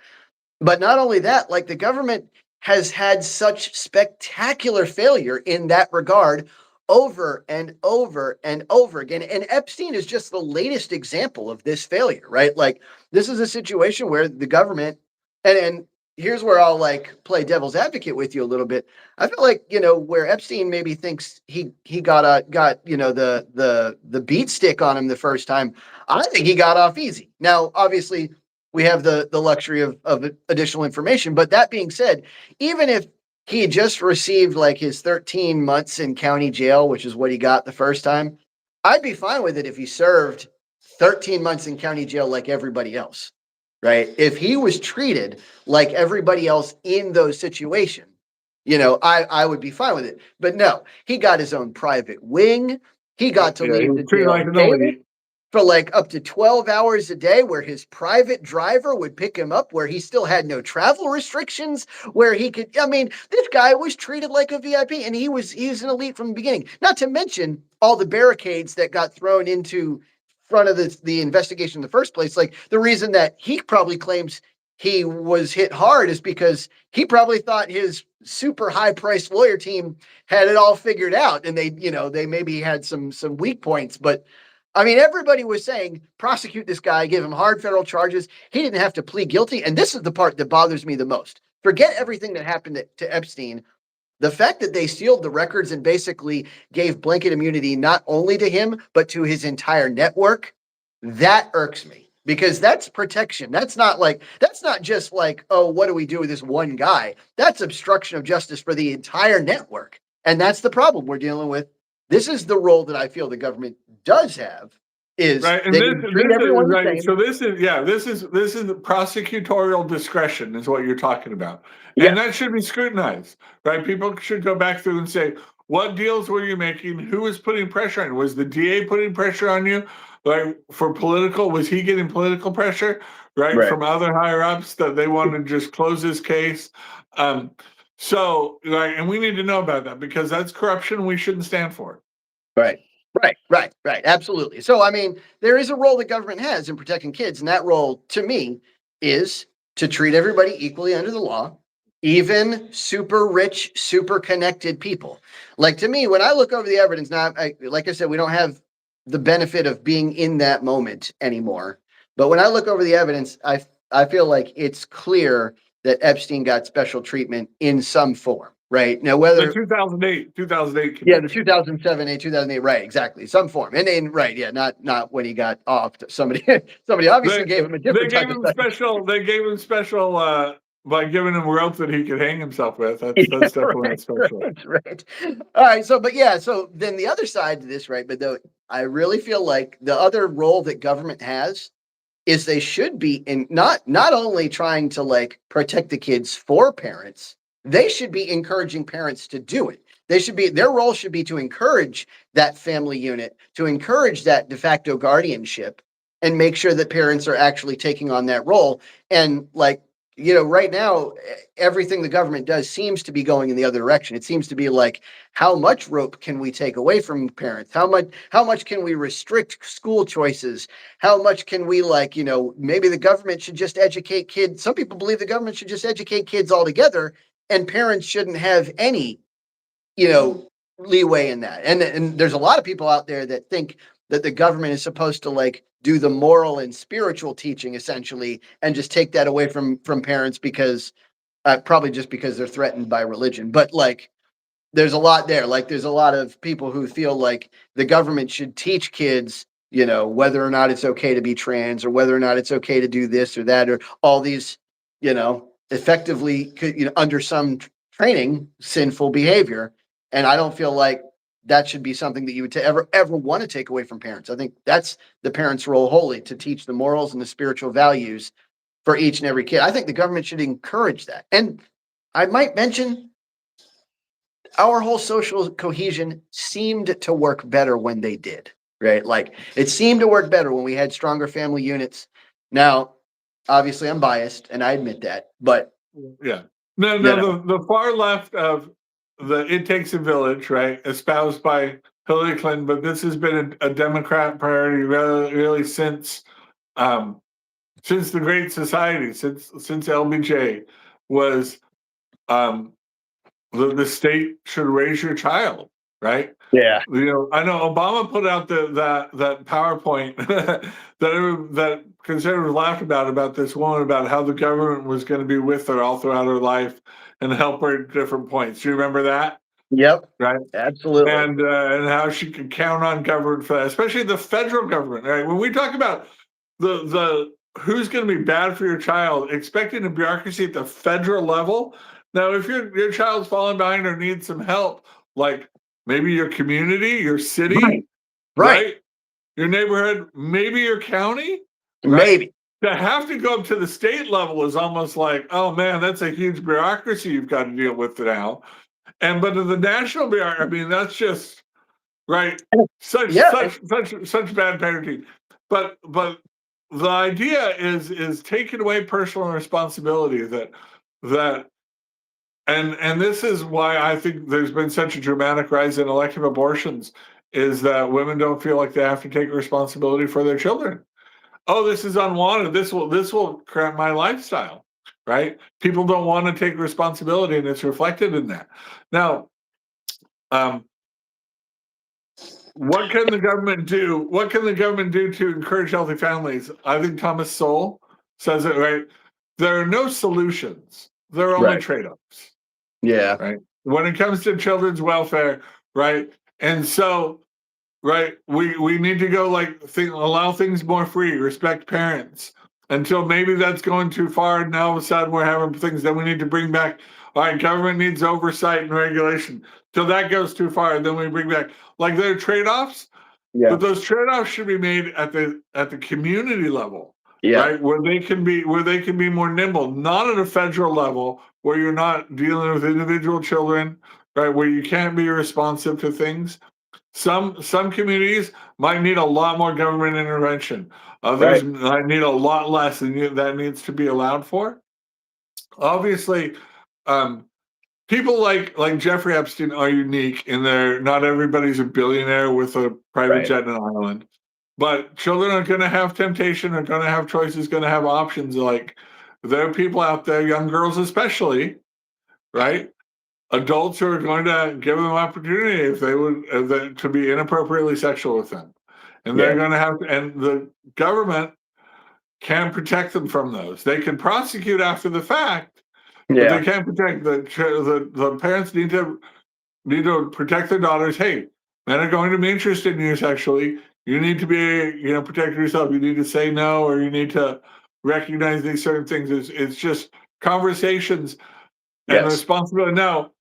But not only that, like the government has had such spectacular failure in that regard over and over and over again. And Epstein is just the latest example of this failure, right? Like this is a situation where the government and here's where I'll like play devil's advocate with you a little bit. I feel like, where Epstein maybe thinks he got, the beat stick on him the first time. I think he got off easy. Now, obviously, we have the luxury of additional information. But that being said, even if he had just received like his 13 months in county jail, which is what he got the first time, I'd be fine with it if he served 13 months in county jail like everybody else, right? If he was treated like everybody else in those situations, I would be fine with it. But no, he got his own private wing. He got to Yeah, he leave was the treated jail like an daily. elite. for like up to 12 hours a day, where his private driver would pick him up, where he still had no travel restrictions, where he could, I mean, this guy was treated like a VIP, and he was an elite from the beginning. Not to mention all the barricades that got thrown into front of the investigation in the first place. Like, the reason that he probably claims he was hit hard is because he probably thought his super high priced lawyer team had it all figured out, and they maybe had some weak points. But I mean, everybody was saying prosecute this guy, give him hard federal charges. He didn't have to plead guilty. And this is the part that bothers me the most. Forget everything that happened to Epstein. The fact that they sealed the records and basically gave blanket immunity not only to him, but to his entire network, that irks me, because that's protection. That's not just like, oh, what do we do with this one guy? That's obstruction of justice for the entire network. And that's the problem we're dealing with. This is the role that I feel the government does have, is right, and they this treat everyone is the right. same. So this is prosecutorial discretion is what you're talking about, Yeah. and that should be scrutinized, right? People should go back through and say, what deals were you making? Who was putting pressure on you? Was the DA putting pressure on you, like for political? Was he getting political pressure, right, Right. from other higher ups that they wanted to just close his case? So, right, and we need to know about that, because that's corruption we shouldn't stand for. Right. Right. Absolutely. So, I mean, there is a role the government has in protecting kids, and that role, to me, is to treat everybody equally under the law, even super rich, super connected people. Like, to me, when I look over the evidence now, like I said, we don't have the benefit of being in that moment anymore. But when I look over the evidence, I feel like it's clear that Epstein got special treatment in some form. Right now, The whether 2008 yeah, the conviction. 2007, 2008, right, exactly, some form, and then right, yeah, not when he got off. Somebody obviously gave him a different type of sentence. They gave him special by giving him rope that he could hang himself with. Yeah, That's definitely right, special. right. All right, so but yeah, so then the other side to this, right? But though I really feel like the other role that government has is they should be in not only trying to like protect the kids for parents, they should be encouraging parents to do it. Their role should be to encourage that family unit, to encourage that de facto guardianship, and make sure that parents are actually taking on that role. And like, right now, everything the government does seems to be going in the other direction. It seems to be like, how much rope can we take away from parents? How much can we restrict school choices? How much can we, like, maybe the government should just educate kids. Some people believe the government should just educate kids altogether, and parents shouldn't have any, leeway in that. And there's a lot of people out there that think that the government is supposed to like do the moral and spiritual teaching essentially, and just take that away from parents, because probably just because they're threatened by religion. But like, there's a lot there. Like, there's a lot of people who feel like the government should teach kids, whether or not it's okay to be trans, or whether or not it's okay to do this or that, or all these, effectively, under some training, sinful behavior. And I don't feel like that should be something that you would ever want to take away from parents. I think that's the parents' role wholly, to teach the morals and the spiritual values for each and every kid. I think the government should encourage that. And I might mention, our whole social cohesion seemed to work better when they did, right? Like, it seemed to work better when we had stronger family units. Now, obviously, I'm biased, and I admit that, but Yeah. No, the far left of the "it takes a village," right, espoused by Hillary Clinton, but this has been a Democrat priority really since the Great Society, since LBJ, was the state should raise your child, right? yeah, I know Obama put out that PowerPoint that conservatives laughed about this woman, about how the government was going to be with her all throughout her life and help her at different points. Do you remember that? yep, Right. absolutely, And how she could count on government for that, especially the federal government. Right. When we talk about the who's going to be bad for your child, expecting a bureaucracy at the federal level. Now, if your child's falling behind or needs some help, like maybe your community, your city, right? Your neighborhood, maybe your county, right? Maybe. To have to go up to the state level is almost like, oh man, that's a huge bureaucracy you've got to deal with now. But in the national bureaucracy, I mean, that's just right. Such bad parenting. but the idea is taking away personal responsibility that and this is why I think there's been such a dramatic rise in elective abortions, is that women don't feel like they have to take responsibility for their children. Oh, this is unwanted. This will cramp my lifestyle, right? People don't want to take responsibility, and it's reflected in that. Now, um, what can the government do? What can the government do to encourage healthy families? I think Thomas Sowell says it right. There are no solutions. There are only Right. trade-offs, Yeah. right? When it comes to children's welfare, right? And so, right, we need to go like allow things more free, respect parents, until maybe that's going too far. And now all of a sudden we're having things that we need to bring back. All right, government needs oversight and regulation. Till that goes too far, and then we bring back, like, there are trade-offs, Yeah. but those trade-offs should be made at the community level, Yeah. right? Where they can be more nimble, not at a federal level where you're not dealing with individual children, right? Where you can't be responsive to things. Some communities might need a lot more government intervention. Others Right. might need a lot less, and that needs to be allowed for. Obviously, um, people like Jeffrey Epstein are unique in their. Not everybody's a billionaire with a private Right. jet and an island, but children are going to have temptation, are going to have choices, going to have options. Like, there are people out there, young girls especially, right? Adults who are going to give them opportunity if they would to be inappropriately sexual with them, and they're Yeah. going to have, and the government can protect them from those. They can prosecute after the fact, but they Yeah. can't protect the parents need to protect their daughters. Hey, men are going to be interested in you sexually. You need to be, protect yourself. You need to say no, or you need to recognize these certain things. It's just conversations and Yes. responsibility. Now,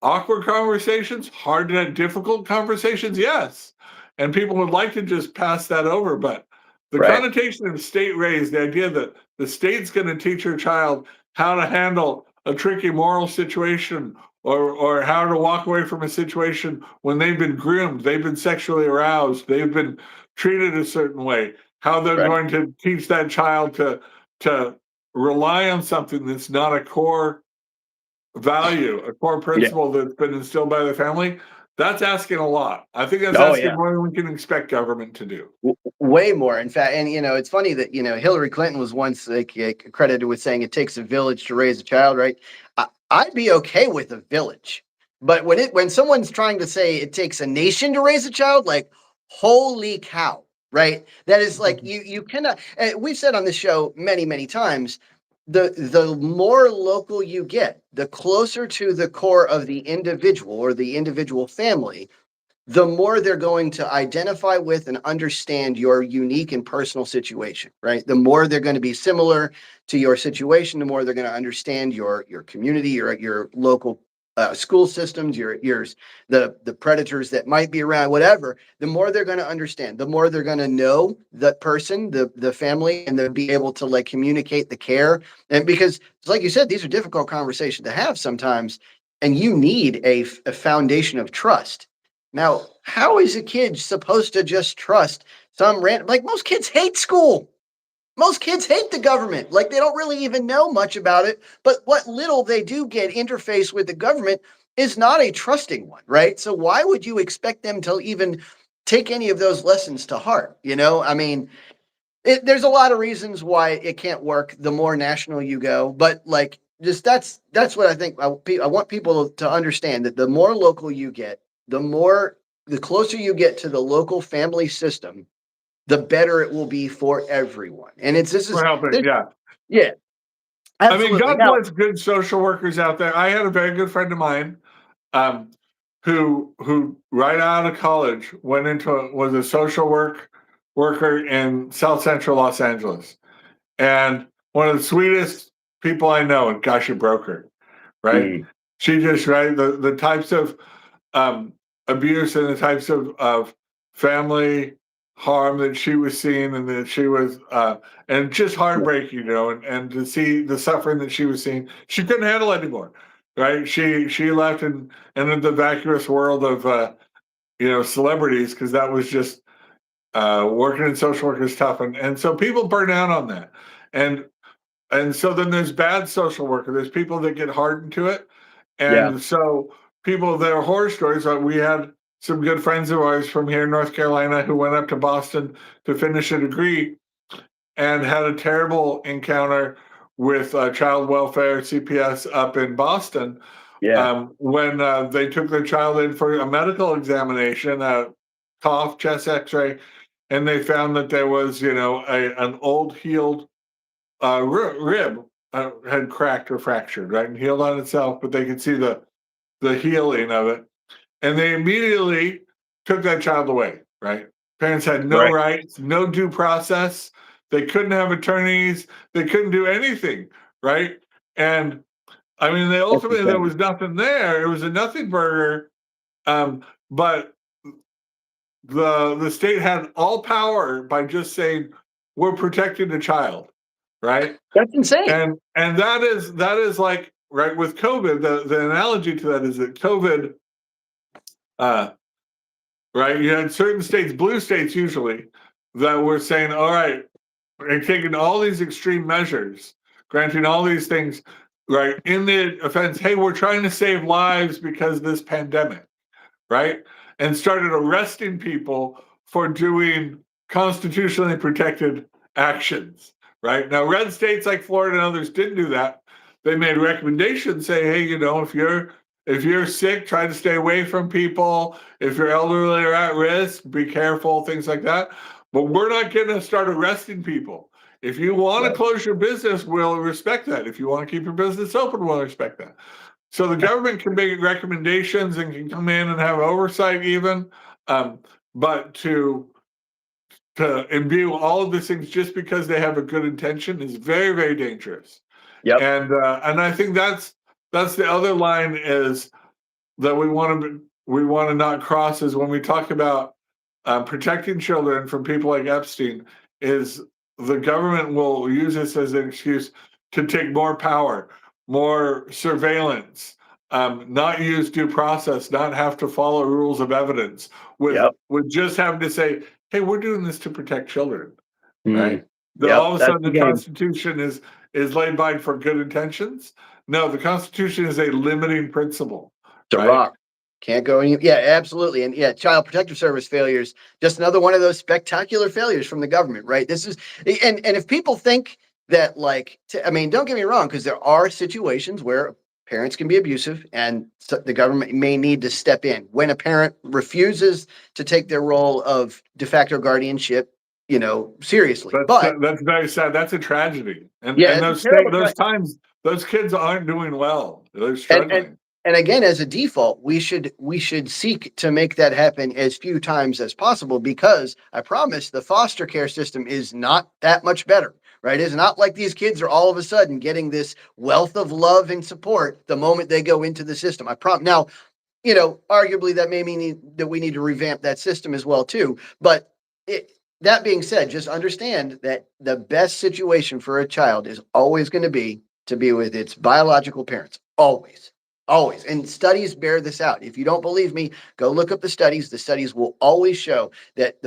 awkward conversations, hard and difficult conversations, yes. And people would like to just pass that over, but the Right. connotation of state raised, the idea that the state's going to teach your child how to handle a tricky moral situation, or how to walk away from a situation when they've been groomed, they've been sexually aroused, they've been treated a certain way, how they're Right. going to teach that child to rely on something that's not a core value, a core Yeah. principle that's been instilled by the family. That's asking a lot. I think that's Oh asking yeah. more than we can expect government to do. Way more, in fact. And it's funny that Hillary Clinton was once credited with saying it takes a village to raise a child, right? I'd be okay with a village, but when someone's trying to say it takes a nation to raise a child, like, holy cow, right? That is like, you cannot. We've said on this show many times, the more local you get, the closer to the core of the individual or the individual family, the more they're going to identify with and understand your unique and personal situation, right? The more they're going to be similar to your situation, the more they're going to understand your community, your local school systems, the predators that might be around, whatever. The more they're going to understand, the more they're going to know the person, the family, and they'll be able to like communicate the care. And because, like you said, these are difficult conversations to have sometimes, and you need a foundation of trust. Now, how is a kid supposed to just trust some random, like, most kids hate school. Most kids hate the government. Like, they don't really even know much about it. But what little they do get interface with the government is not a trusting one, right? So why would you expect them to even take any of those lessons to heart? I mean, there's a lot of reasons why it can't work the more national you go, but like, just that's what I think. I want people to understand that the more local you get, the closer you get to the local family system, the better it will be for everyone. And We're helping, yeah. yeah, I mean, absolutely. God Now, bless good social workers out there. I had a very good friend of mine, um, who right out of college was a social worker in South Central Los Angeles, and one of the sweetest people I know. And gosh, you broke her, right? mm, She just, right, the types of abuse and the types of family harm that she was seeing, and that she was and just heartbreaking, and to see the suffering that she was seeing, she couldn't handle it anymore, right? She left and entered the vacuous world of celebrities, because that was just Working in social work is tough, and so people burn out on that, and so then there's bad social worker. There's people that get hardened to it, Yeah. and so people that are horror stories. Like we had some good friends of ours from here in North Carolina who went up to Boston to finish a degree and had a terrible encounter with child welfare CPS up in Boston Yeah. when they took their child in for a medical examination, a cough, chest X-ray, and they found that there was, an old healed rib had cracked or fractured, right, and healed on itself, but they could see the healing of it, and they immediately took that child away. Right, parents had no Right. rights, no due process. They couldn't have attorneys. They couldn't do anything. Right, and I mean, they That's ultimately there insane. was nothing there. It was a nothing burger. But the state had all power by just saying we're protecting the child, right? That's insane. And that is like right with COVID. The analogy to that is that COVID, uh, right? You had certain states, blue states usually, that were saying, all right, we're taking all these extreme measures, granting all these things, right? In the offense, hey, we're trying to save lives because of this pandemic, right? And started arresting people for doing constitutionally protected actions, right? Now, red states like Florida and others didn't do that. They made recommendations, say, hey, if you're sick, try to stay away from people. If you're elderly or at risk, be careful, things like that. But we're not going to start arresting people. If you want to Right. close your business, we'll respect that. If you want to keep your business open, we'll respect that. So the government can make recommendations and can come in and have oversight even, but to imbue all of these things just because they have a good intention is very, very dangerous. Yep. And I think that's the other line is that we want to not cross is when we talk about protecting children from people like Epstein is the government will use this as an excuse to take more power, more surveillance, not use due process, not have to follow rules of evidence, Yep. with just having to say, "Hey, we're doing this to protect children," right? Mm. The, Yep. all of a That's sudden, the the game. Constitution is laid by for good intentions. No, the Constitution is a limiting principle, It's a right? rock. Can't go any. Yeah, absolutely. And yeah, Child Protective Service failures, just another one of those spectacular failures from the government, right? This is, and if people think that, like, I mean, don't get me wrong, because there are situations where parents can be abusive and so the government may need to step in. When a parent refuses to take their role of de facto guardianship, seriously. But That's very sad. That's a tragedy. yeah, And it's a those terrible. those times, those kids aren't doing well. They're And and struggling. and again, as a default, we should seek to make that happen as few times as possible because I promise the foster care system is not that much better, right? It's not like these kids are all of a sudden getting this wealth of love and support the moment they go into the system. I promise. Now, arguably that may mean that we need to revamp that system as well too. But that being said, just understand that the best situation for a child is always going to be with its biological parents. Always. Always. And studies bear this out. If you don't believe me, go look up the studies. The studies will always show that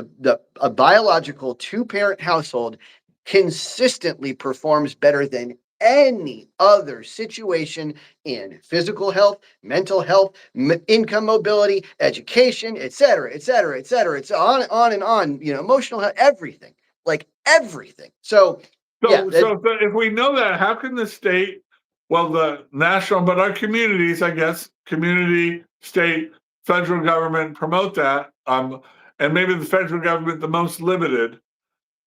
a biological two-parent household consistently performs better than any other situation in physical health, mental health, income mobility, education, et cetera, et cetera, et cetera. It's on and on, emotional health, everything, like everything. So, yeah, If we know that, how can the state, well, the national, but our communities, I guess, community, state, federal government promote that, and maybe the federal government the most limited,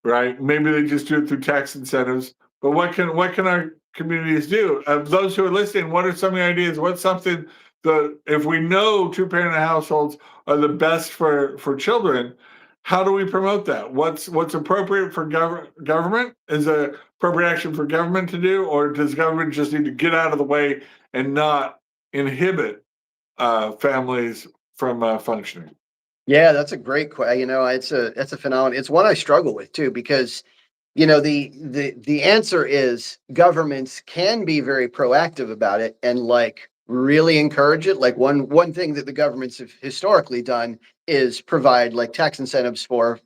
right? Maybe they just do it through tax incentives. But what can our communities do? Those who are listening, what are some of the ideas? What's something that if we know two-parent households are the best for children, how do we promote that? What's appropriate for government? Is a appropriate action for government to do, or does government just need to get out of the way and not inhibit families from functioning? yeah, that's a great question. That's a phenomenon. It's one I struggle with too because the answer is governments can be very proactive about it and like really encourage it. Like one thing that the governments have historically done is provide like tax incentives for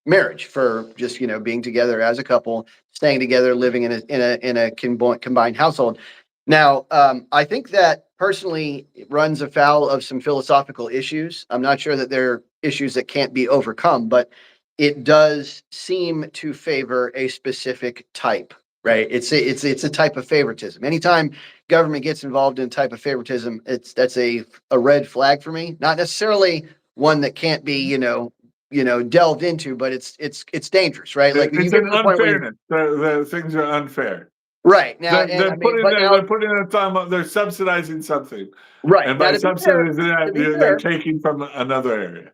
marriage, for just being together as a couple, staying together, living in a combined household. Now, I think that personally runs afoul of some philosophical issues. I'm not sure that they're issues that can't be overcome, but it does seem to favor a specific type, right? It's a type of favoritism. Anytime government gets involved in a type of favoritism, that's a red flag for me. Not necessarily one that can't be, delved into, but it's dangerous, right? Like you It's get an to the point where unfairness. The things are unfair. right now, and They're I mean, putting but now, they're putting a thumb. They're subsidizing something, right and now, by subsidizing to that, be they're fair, taking from another area.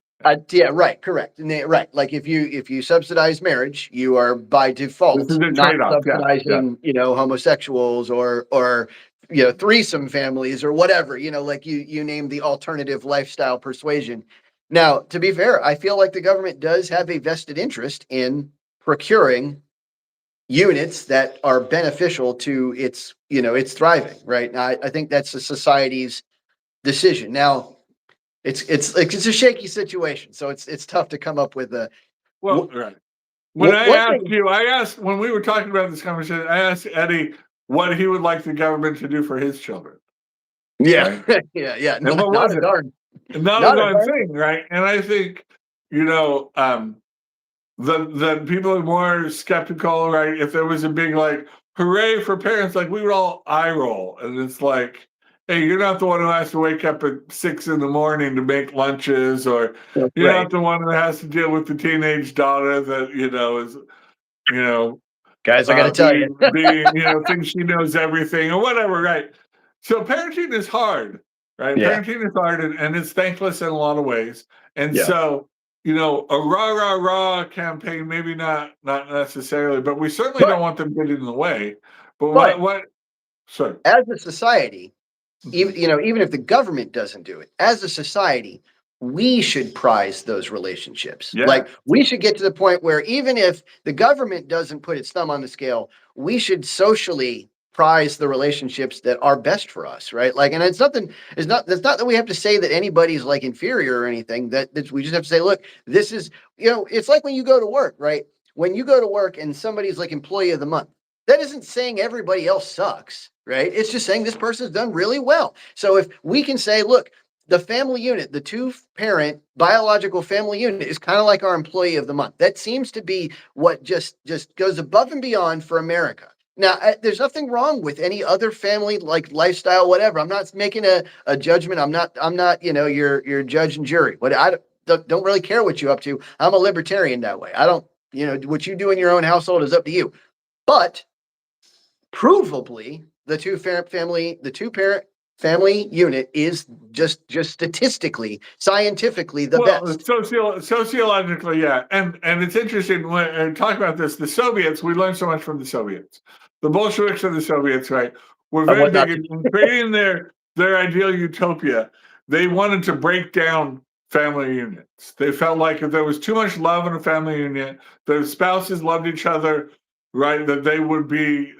yeah, right, correct, and right. Like if you subsidize marriage, you are by This is default a not trade-off. Yeah, yeah. subsidizing, homosexuals or threesome families or whatever. Like you name the alternative lifestyle persuasion. Now, to be fair, I feel like the government does have a vested interest in procuring units that are beneficial to its thriving. Right now, I think that's a society's decision. Now, it's a shaky situation, so it's tough to come up with a Well, right. When I one asked thing. you, I asked when we were talking about this conversation, I asked Eddie what he would like the government to do for his children, Yeah, right? yeah. And what Not was a it? darn, Not a not a darn darn. thing, right? And I think, you know, the people are more skeptical, right? If there was a big like hooray for parents, like we would all eye roll, and it's like, hey, you're not the one who has to wake up at 6 in the morning to make lunches, or you're Right, not the one that has to deal with the teenage daughter that is you know guys. I got to tell you. being thinks she knows everything or whatever, right? So parenting is hard, right? Yeah, Parenting is hard, and it's thankless in a lot of ways, and yeah. so a rah rah rah campaign, maybe not necessarily, but we certainly But don't want them getting in the way. But but what? Sorry. as a society, Mhm. even if the government doesn't do it, as a society, we should prize those relationships. Yeah. Like we should get to the point where even if the government doesn't put its thumb on the scale, we should socially prize the relationships that are best for us, right? Like, and it's not that we have to say that anybody's like inferior or anything. That we just have to say, look, this is, it's like when you go to work, right? When you go to work and somebody's like employee of the month, that isn't saying everybody else sucks, right? It's just saying this person's done really well. So if we can say, look, the family unit, the two parent biological family unit is kind of like our employee of the month. That seems to be what just goes above and beyond for America. Now, there's nothing wrong with any other family like lifestyle, whatever. I'm not making a judgment. I'm not, your judge and jury. What I don't really care what you're up to. I'm a libertarian that way. I don't, what you do in your own household is up to you. But provably, the two parent family unit is just statistically, scientifically the Well, best. sociologically, yeah, and it's interesting when talk about this. The Soviets, we learned so much from the Soviets. The Bolsheviks and the Soviets, right, were Of very what big not to in creating their ideal utopia. They wanted to break down family units. They felt like if there was too much love in a family unit, the spouses loved each other, right, that they would be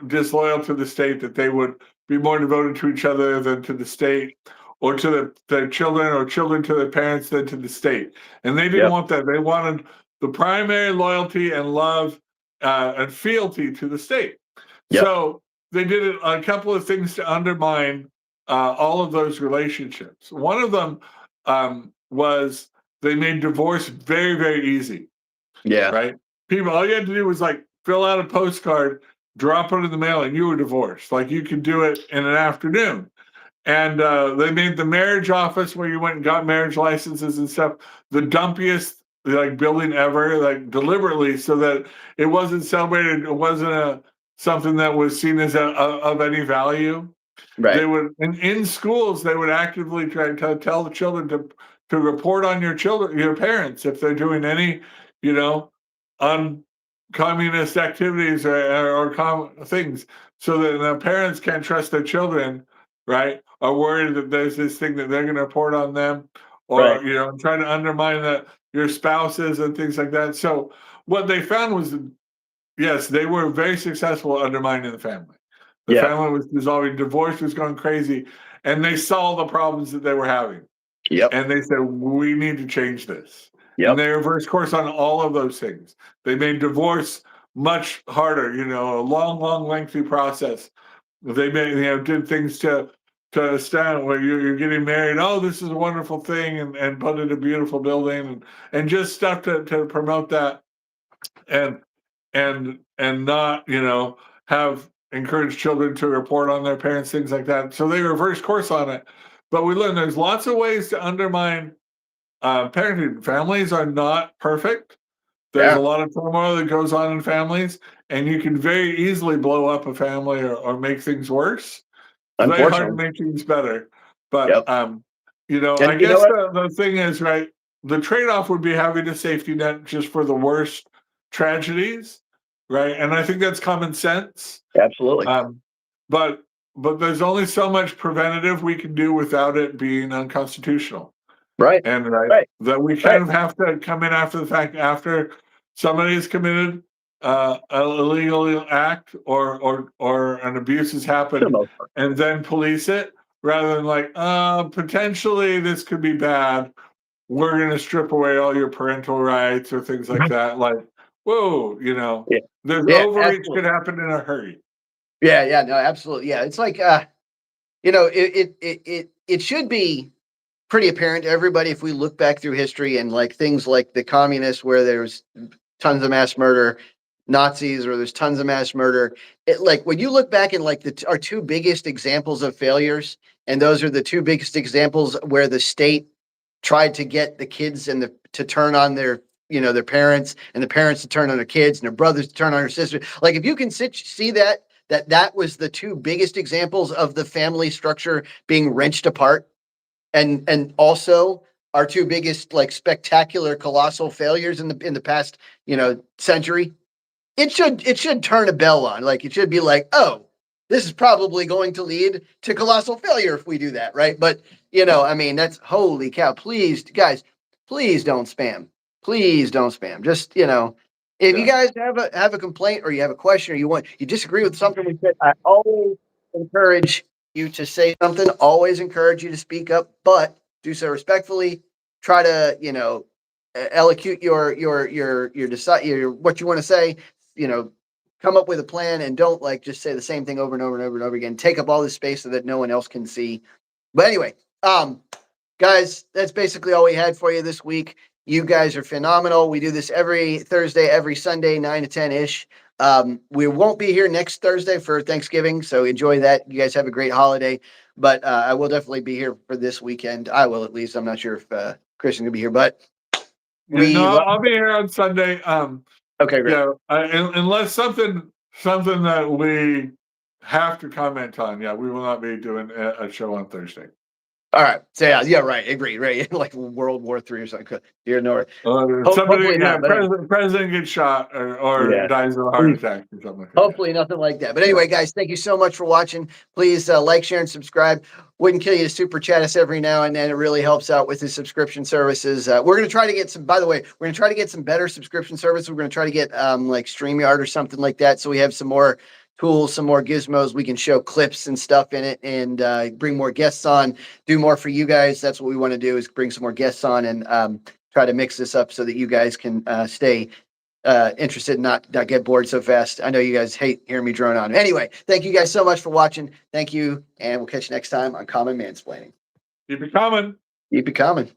disloyal to the state, that they would be more devoted to each other than to the state, or to their children, or children to their parents than to the state. And they didn't Yep. want that. They wanted the primary loyalty and love and fealty to the state. Yep. So they did a couple of things to undermine all of those relationships. One of them was they made divorce very, very easy, Yeah. right? People, all you had to do was like fill out a postcard, drop it in the mail, and you were divorced. Like you could do it in an afternoon. And they made the marriage office where you went and got marriage licenses and stuff the dumpiest like building ever, like deliberately, so that it wasn't celebrated. It wasn't something that was seen as of any value. They Right. would in schools they would actively try to tell the children to report on your parents if they're doing any, you know, un communist activities or things, so that the parents can't trust their children, right? Are worried that there's this thing that they're going to report on them, Right. or trying to undermine your spouses and things like that. So what they found was, yes, they were very successful at undermining the family. The Yeah. family was dissolving, divorce was going crazy, and they saw the problems that they were having. Yep. And they said, we need to change this. Yep. And they reversed course on all of those things. They made divorce much harder, a long, lengthy process. They made, did things to stand where you're getting married. Oh, this is a wonderful thing, and put in a beautiful building, and just stuff to promote that, and not have encourage children to report on their parents, things like that. So they reverse course on it. But we learned there's lots of ways to undermine parenting. Families are not perfect. There's a lot of turmoil that goes on in families, and you can very easily blow up a family or make things worse. It's very hard to make things better. But I guess the thing is, right, the trade-off would be having a safety net just for the worst tragedies, right? And I think that's common sense. Absolutely. But there's only so much preventative we can do without it being unconstitutional. Right. And that we kind of have to come in after the fact, after somebody has committed an illegal act or an abuse has happened, and then police it, rather than like, potentially this could be bad. We're going to strip away all your parental rights or things like that. Like, whoa, there's overreach could happen in a hurry. Yeah, no, absolutely. Yeah, it's like, it should be pretty apparent to everybody if we look back through history and like things like the communists, where there's tons of mass murder, Nazis, or there's tons of mass murder. Like when you look back and like our two biggest examples of failures, and those are the two biggest examples where the state tried to get the kids to turn on their their parents, and the parents to turn on their kids, and their brothers to turn on their sisters. Like if you can see that was the two biggest examples of the family structure being wrenched apart, and also our two biggest like spectacular colossal failures in the past century, it should turn a bell on. Like it should be like, oh, this is probably going to lead to colossal failure if we do that, right? But I mean, that's holy cow. Please, guys, please don't spam. Please don't spam. Just if you guys have a complaint, or you have a question, or you disagree with something we said, I always encourage you to say something. Always encourage you to speak up, but do so respectfully. Try to elocute your decide what you want to say. Come up with a plan, and don't like just say the same thing over and over and over and over again. Take up all this space so that no one else can see. But anyway, guys, that's basically all we had for you this week. You guys are phenomenal. We do this every Thursday, every Sunday, 9 to 10 ish. We won't be here next Thursday for Thanksgiving, so enjoy that. You guys have a great holiday. But I will definitely be here for this weekend. I will, at least. I'm not sure if Christian will be here, but I'll be here on Sunday. Okay, great. Yeah, unless something that we have to comment on. Yeah, we will not be doing a show on Thursday. All right. So yeah, right. Agreed. Right. Like World War III or something. Dear North. President gets shot or dies of a heart attack or something like that. Hopefully nothing like that. But anyway, guys, thank you so much for watching. Please like, share, and subscribe. Wouldn't kill you to super chat us every now and then. It really helps out with the subscription services. We're going to try to get some, by the way, we're going to try to get some better subscription services. We're going to try to get like StreamYard or something like that. So we have some more tools, some more gizmos. We can show clips and stuff in it, and bring more guests on, do more for you guys. That's what we want to do, is bring some more guests on, and try to mix this up so that you guys can stay interested and not get bored so fast. I know you guys hate hearing me drone on. Anyway, thank you guys so much for watching. Thank you, and we'll catch you next time on Common Mansplaining. Keep it coming. Keep it coming.